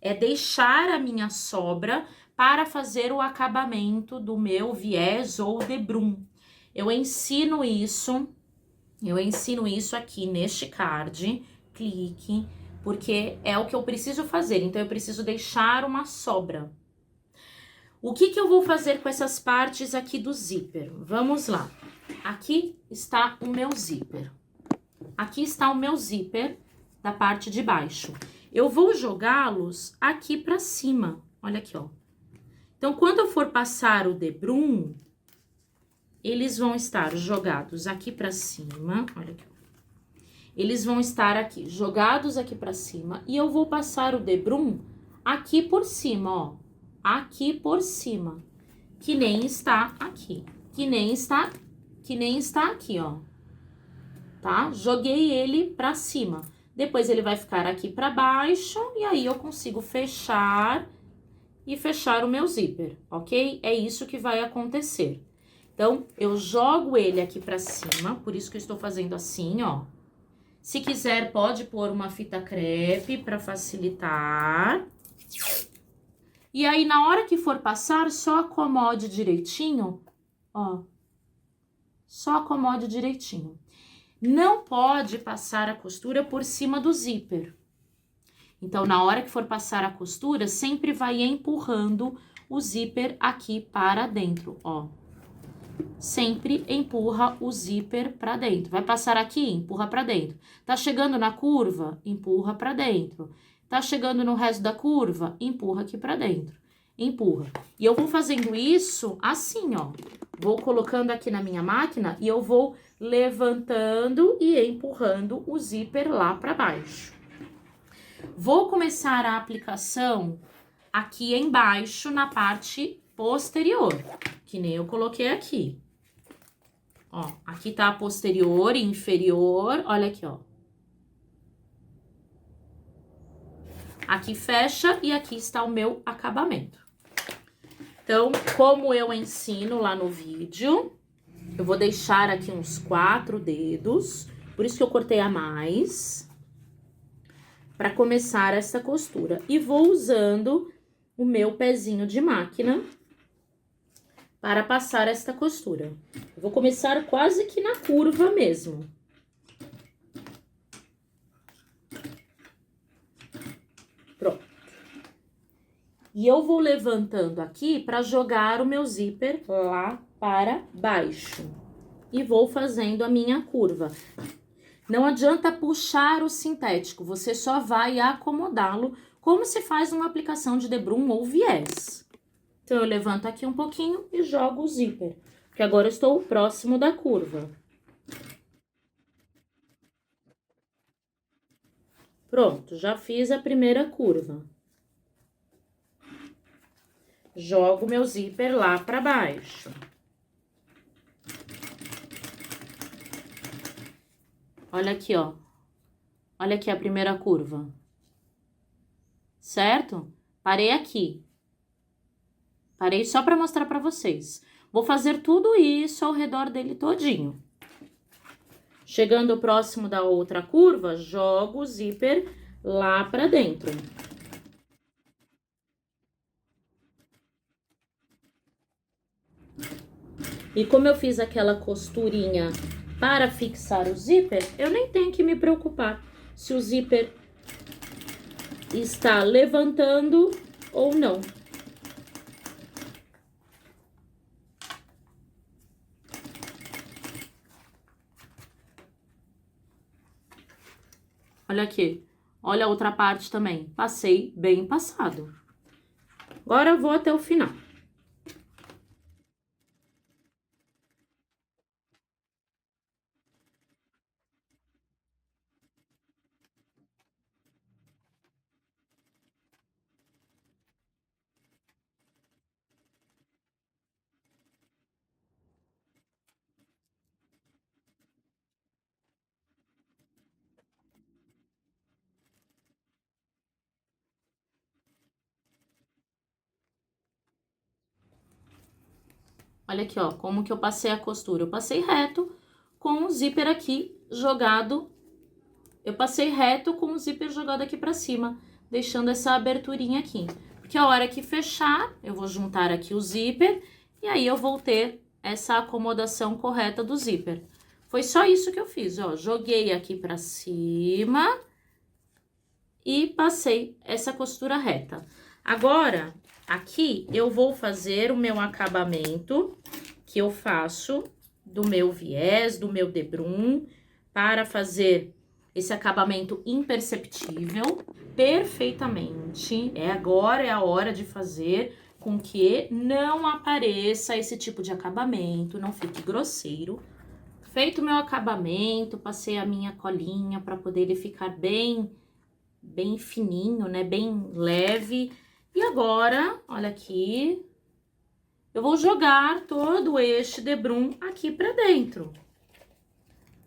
é deixar a minha sobra para fazer o acabamento do meu viés ou debrum. Eu ensino isso aqui neste card, clique, porque é o que eu preciso fazer, então eu preciso deixar uma sobra. O que eu vou fazer com essas partes aqui do zíper? Vamos lá. Aqui está o meu zíper. Aqui está o meu zíper da parte de baixo. Eu vou jogá-los aqui para cima, olha aqui, ó. Então, quando eu for passar o debrum, eles vão estar jogados aqui pra cima, olha aqui. Eles vão estar aqui, jogados aqui pra cima, e eu vou passar o debrum aqui por cima, ó. Aqui por cima, que nem está aqui, que nem está aqui, ó. Tá? Joguei ele pra cima. Depois ele vai ficar aqui pra baixo, e aí eu consigo fechar e fechar o meu zíper, ok? É isso que vai acontecer. Então, eu jogo ele aqui pra cima, por isso que eu estou fazendo assim, ó. Se quiser, pode pôr uma fita crepe pra facilitar. E aí, na hora que for passar, só acomode direitinho, ó. Só acomode direitinho. Não pode passar a costura por cima do zíper. Então, na hora que for passar a costura, sempre vai empurrando o zíper aqui para dentro, ó. Sempre empurra o zíper para dentro. Vai passar aqui, empurra para dentro. Tá chegando na curva? Empurra para dentro. Tá chegando no resto da curva? Empurra aqui para dentro. Empurra. E eu vou fazendo isso assim, ó. Vou colocando aqui na minha máquina e eu vou levantando e empurrando o zíper lá para baixo. Vou começar a aplicação aqui embaixo, na parte posterior, que nem eu coloquei aqui. Ó, aqui tá a posterior e inferior, olha aqui, ó. Aqui fecha e aqui está o meu acabamento. Então, como eu ensino lá no vídeo, eu vou deixar aqui uns 4 dedos, por isso que eu cortei a mais. para começar essa costura. E vou usando o meu pezinho de máquina para passar esta costura. Eu vou começar quase que na curva mesmo. Pronto. E eu vou levantando aqui para jogar o meu zíper lá para baixo. E vou fazendo a minha curva. Não adianta puxar o sintético, você só vai acomodá-lo como se faz uma aplicação de debrum ou viés. Então, eu levanto aqui um pouquinho e jogo o zíper, porque agora eu estou próximo da curva. Pronto, já fiz a primeira curva. Jogo meu zíper lá para baixo. Olha aqui, ó. Olha aqui a primeira curva. Certo? Parei aqui. Parei só para mostrar para vocês. Vou fazer tudo isso ao redor dele todinho. Chegando próximo da outra curva, jogo o zíper lá para dentro. E como eu fiz aquela costurinha para fixar o zíper, eu nem tenho que me preocupar se o zíper está levantando ou não. Olha aqui, olha a outra parte também. Passei bem passado. Agora eu vou até o final. Olha aqui, ó, como que eu passei a costura. Eu passei reto com o zíper aqui jogado. Eu passei reto com o zíper jogado aqui pra cima, deixando essa aberturinha aqui. Porque a hora que fechar, eu vou juntar aqui o zíper e aí eu vou ter essa acomodação correta do zíper. Foi só isso que eu fiz, ó. Joguei aqui pra cima e passei essa costura reta. Agora, aqui eu vou fazer o meu acabamento que eu faço do meu viés, do meu debrum, para fazer esse acabamento imperceptível perfeitamente. Agora é a hora de fazer com que não apareça esse tipo de acabamento, não fique grosseiro. Feito o meu acabamento, passei a minha colinha para poder ele ficar bem fininho, né? Bem leve. E agora, olha aqui, eu vou jogar todo este debrum aqui pra dentro.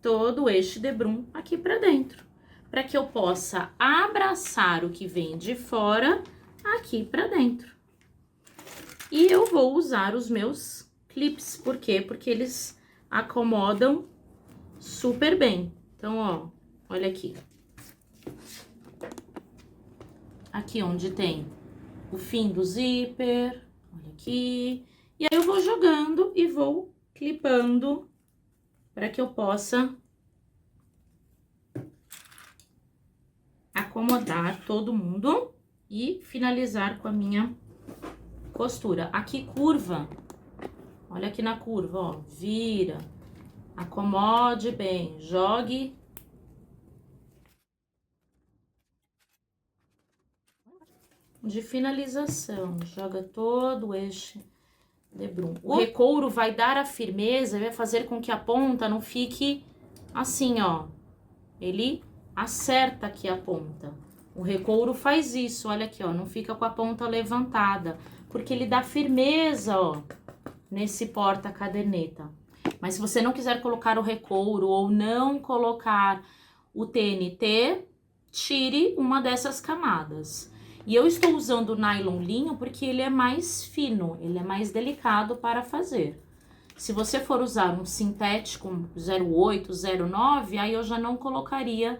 Todo este debrum aqui pra dentro. Para que eu possa abraçar o que vem de fora aqui pra dentro. E eu vou usar os meus clips. Por quê? Porque eles acomodam super bem. Então, ó, olha aqui. Aqui onde tem o fim do zíper, olha aqui. E aí eu vou jogando e vou clipando para que eu possa acomodar todo mundo e finalizar com a minha costura. Aqui curva, olha aqui na curva, ó, vira, acomode bem, jogue. De finalização, joga todo este debrum. O recouro vai dar a firmeza, vai fazer com que a ponta não fique assim, ó. Ele acerta aqui a ponta. O recouro faz isso, olha aqui, ó, não fica com a ponta levantada, porque ele dá firmeza, ó, nesse porta-caderneta. Mas se você não quiser colocar o recouro ou não colocar o TNT, tire uma dessas camadas. E eu estou usando o nylon linho porque ele é mais fino, ele é mais delicado para fazer. Se você for usar um sintético 08, 09, aí eu já não colocaria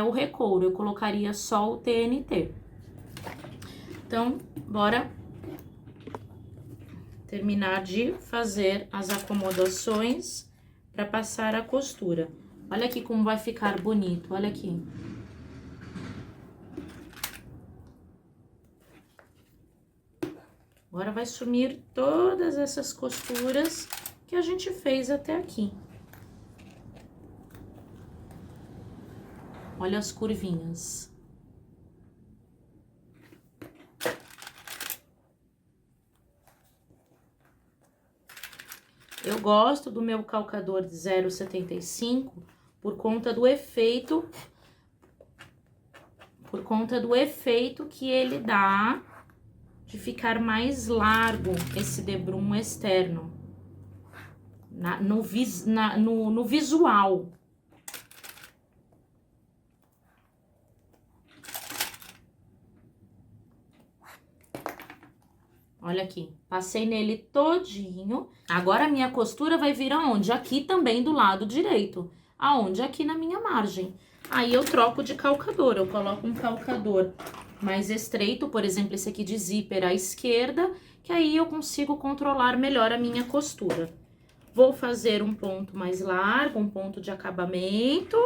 o recouro, eu colocaria só o TNT. Então, bora terminar de fazer as acomodações para passar a costura. Olha aqui como vai ficar bonito, olha aqui. Agora vai sumir todas essas costuras que a gente fez até aqui. Olha as curvinhas. Eu gosto do meu calcador de 0,75 por conta do efeito, que ele dá de ficar mais largo esse debrum externo, no visual. Olha aqui, passei nele todinho. Agora a minha costura vai vir aonde? Aqui também do lado direito. Aonde? Aqui na minha margem. Aí eu troco de calcador, eu coloco um calcador mais estreito, por exemplo, esse aqui de zíper à esquerda, que aí eu consigo controlar melhor a minha costura. Vou fazer um ponto mais largo, um ponto de acabamento,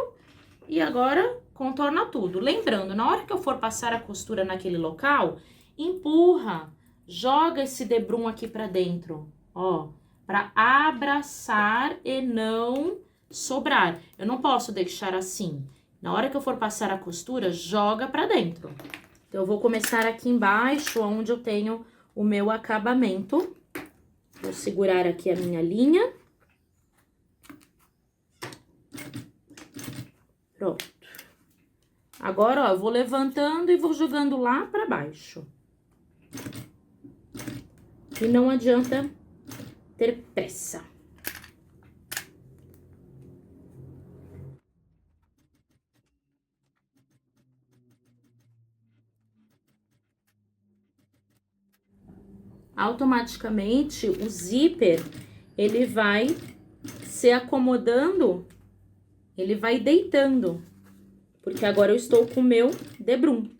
e agora contorna tudo. Lembrando, na hora que eu for passar a costura naquele local, empurra, joga esse debrum aqui pra dentro, ó, pra abraçar e não sobrar. Eu não posso deixar assim. Na hora que eu for passar a costura, joga pra dentro. Então, eu vou começar aqui embaixo, onde eu tenho o meu acabamento. Vou segurar aqui a minha linha. Pronto. Agora, ó, eu vou levantando e vou jogando lá pra baixo. E não adianta ter pressa. Automaticamente, o zíper, ele vai se acomodando, ele vai deitando, porque agora eu estou com o meu debrum.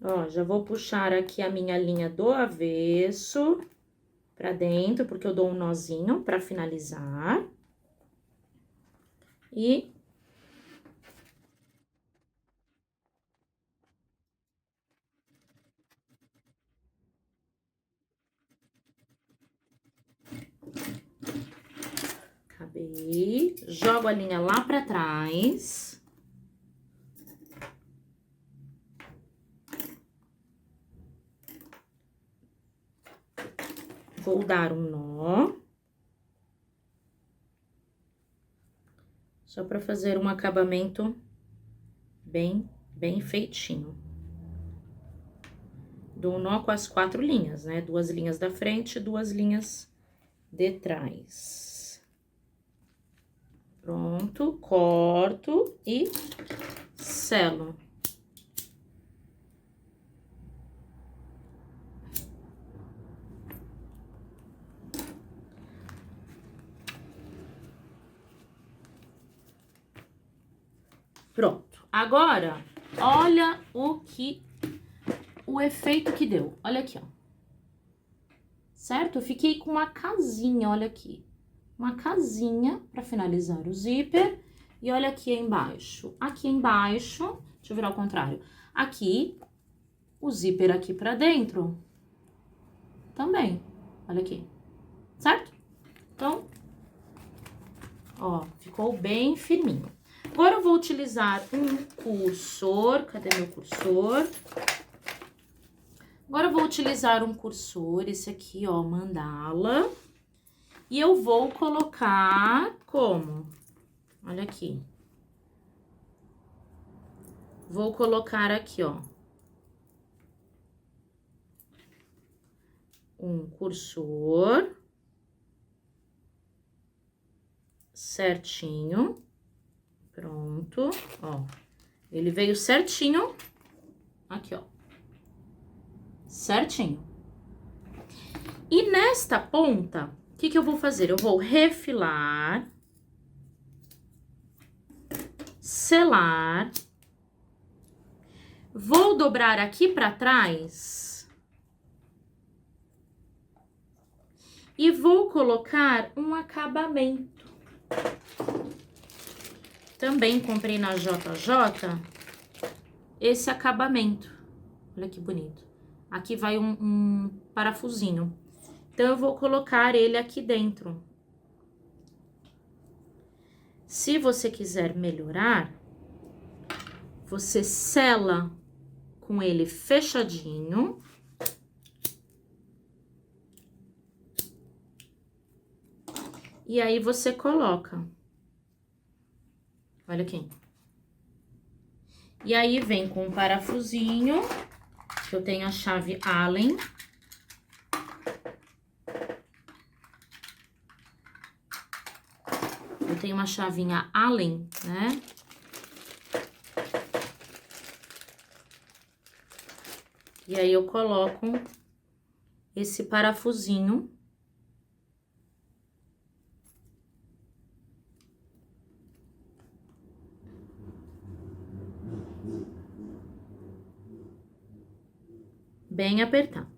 Ó, já vou puxar aqui a minha linha do avesso pra dentro, porque eu dou um nozinho pra finalizar. E acabei, jogo a linha lá pra trás. Vou dar um nó. Só pra fazer um acabamento bem feitinho. Dou um nó com as 4 linhas, né? 2 linhas da frente e 2 linhas de trás. Pronto, corto e selo. Pronto. Agora, olha o efeito que deu. Olha aqui, ó. Certo? Eu fiquei com uma casinha, olha aqui. Uma casinha pra finalizar o zíper. E olha aqui embaixo. Aqui embaixo, deixa eu virar ao contrário. Aqui, o zíper aqui pra dentro. Também, olha aqui. Certo? Então, ó, ficou bem firminho. Agora, eu vou utilizar um cursor. Cadê meu cursor? Agora, eu vou utilizar um cursor, esse aqui, ó, mandala. E eu vou colocar como? Olha aqui. Vou colocar aqui, ó. Um cursor. Certinho. Pronto, ó. Ele veio certinho. Aqui, ó. Certinho. E nesta ponta, o que que eu vou fazer? Eu vou refilar, selar, vou dobrar aqui pra trás e vou colocar um acabamento. Também comprei na JJ esse acabamento. Olha que bonito. Aqui vai um parafusinho. Então, eu vou colocar ele aqui dentro. Se você quiser melhorar, você sela com ele fechadinho. E aí, você coloca. Olha aqui. E aí, vem com um parafusinho, que eu tenho a chave Allen. Eu tenho uma chavinha Allen, né? E aí, eu coloco esse parafusinho. Bem apertado.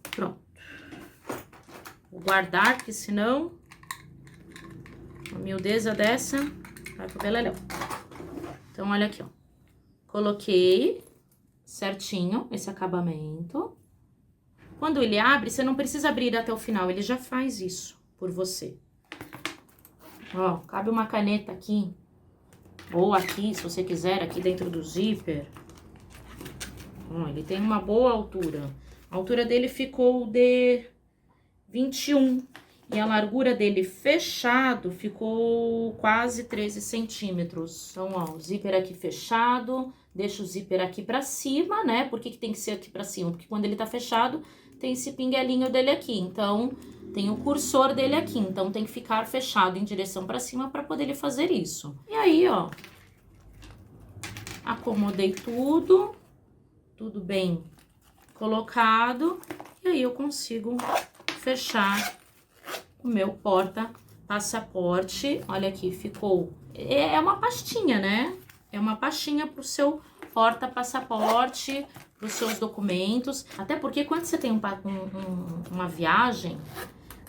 Pronto. Vou guardar, porque senão uma miudeza dessa vai pro beleléu. Então, olha aqui, ó. Coloquei certinho esse acabamento. Quando ele abre, você não precisa abrir até o final, ele já faz isso por você. Ó, cabe uma caneta aqui, ou aqui, se você quiser, aqui dentro do zíper. Ó, ele tem uma boa altura. A altura dele ficou de 21. E a largura dele fechado ficou quase 13 centímetros. Então, ó, o zíper aqui fechado. Deixa o zíper aqui pra cima, né? Por que que tem que ser aqui pra cima? Porque quando ele tá fechado, tem esse pinguelinho dele aqui. Então, tem o cursor dele aqui. Então, tem que ficar fechado em direção pra cima pra poder ele fazer isso. E aí, ó, acomodei tudo. Tudo bem colocado. E aí, eu consigo fechar o meu porta-passaporte. Olha aqui, ficou... É uma pastinha, né? É uma pastinha pro seu porta-passaporte, pros seus documentos. Até porque quando você tem uma viagem,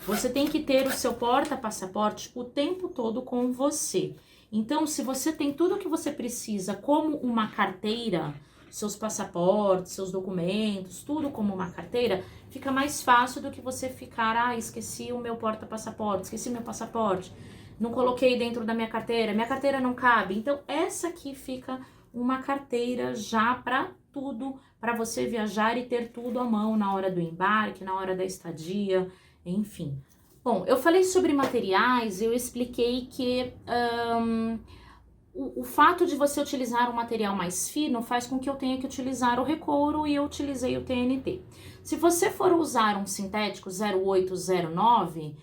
você tem que ter o seu porta-passaporte o tempo todo com você. Então, se você tem tudo que você precisa, como uma carteira, seus passaportes, seus documentos, tudo como uma carteira, fica mais fácil do que você ficar, ah, esqueci o meu porta-passaporte, esqueci meu passaporte, não coloquei dentro da minha carteira não cabe. Então, essa aqui fica uma carteira já para tudo, para você viajar e ter tudo à mão na hora do embarque, na hora da estadia, enfim. Bom, eu falei sobre materiais, eu expliquei que o fato de você utilizar um material mais fino faz com que eu tenha que utilizar o recouro e eu utilizei o TNT. Se você for usar um sintético 0809,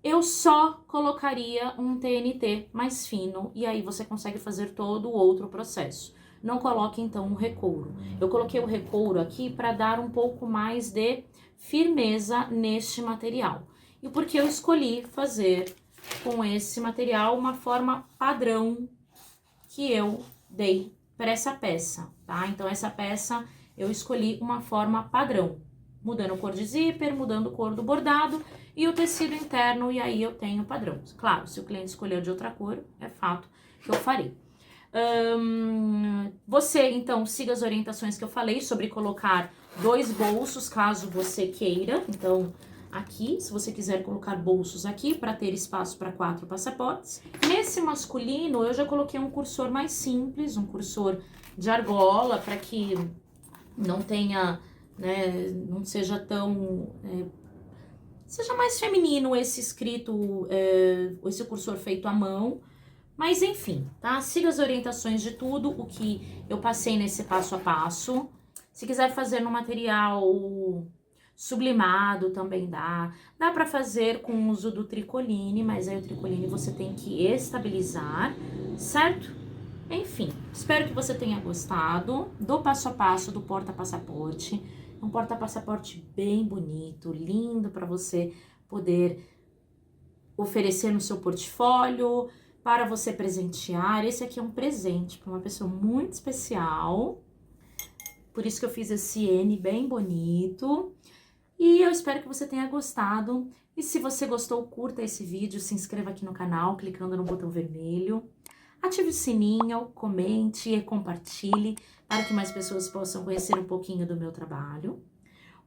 eu só colocaria um TNT mais fino e aí você consegue fazer todo o outro processo. Não coloque então um recouro. Eu coloquei o recouro aqui para dar um pouco mais de firmeza neste material. E porque eu escolhi fazer com esse material uma forma padrão que eu dei para essa peça, tá? Então, essa peça eu escolhi uma forma padrão, mudando a cor de zíper, mudando a cor do bordado e o tecido interno, e aí eu tenho padrão. Claro, se o cliente escolheu de outra cor, é fato que eu farei. Você, então, siga as orientações que eu falei sobre colocar 2 bolsos, caso você queira. Então, aqui, se você quiser colocar bolsos aqui para ter espaço para 4 passaportes. Nesse masculino, eu já coloquei um cursor mais simples, um cursor de argola, para que não tenha, né, não seja tão... seja mais feminino esse escrito, esse cursor feito à mão. Mas enfim, tá? Siga as orientações de tudo o que eu passei nesse passo a passo. Se quiser fazer no material sublimado também dá. Dá pra fazer com o uso do tricoline, mas aí o tricoline você tem que estabilizar, certo? Enfim, espero que você tenha gostado do passo a passo do porta-passaporte. Um porta-passaporte bem bonito, lindo para você poder oferecer no seu portfólio, para você presentear. Esse aqui é um presente para uma pessoa muito especial. Por isso que eu fiz esse N bem bonito. E eu espero que você tenha gostado. E se você gostou, curta esse vídeo, se inscreva aqui no canal, clicando no botão vermelho. Ative o sininho, comente e compartilhe para que mais pessoas possam conhecer um pouquinho do meu trabalho.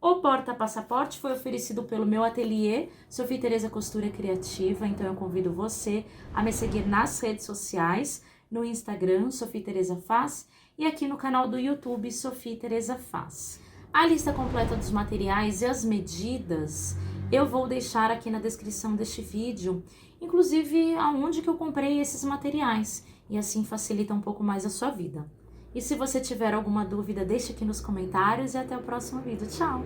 O porta-passaporte foi oferecido pelo meu ateliê, Sofia Tereza Costura Criativa, então eu convido você a me seguir nas redes sociais, no Instagram, Sofia Tereza Faz, e aqui no canal do YouTube, Sofia Tereza Faz. A lista completa dos materiais e as medidas eu vou deixar aqui na descrição deste vídeo, inclusive aonde que eu comprei esses materiais, e assim facilita um pouco mais a sua vida. E se você tiver alguma dúvida, deixe aqui nos comentários e até o próximo vídeo. Tchau!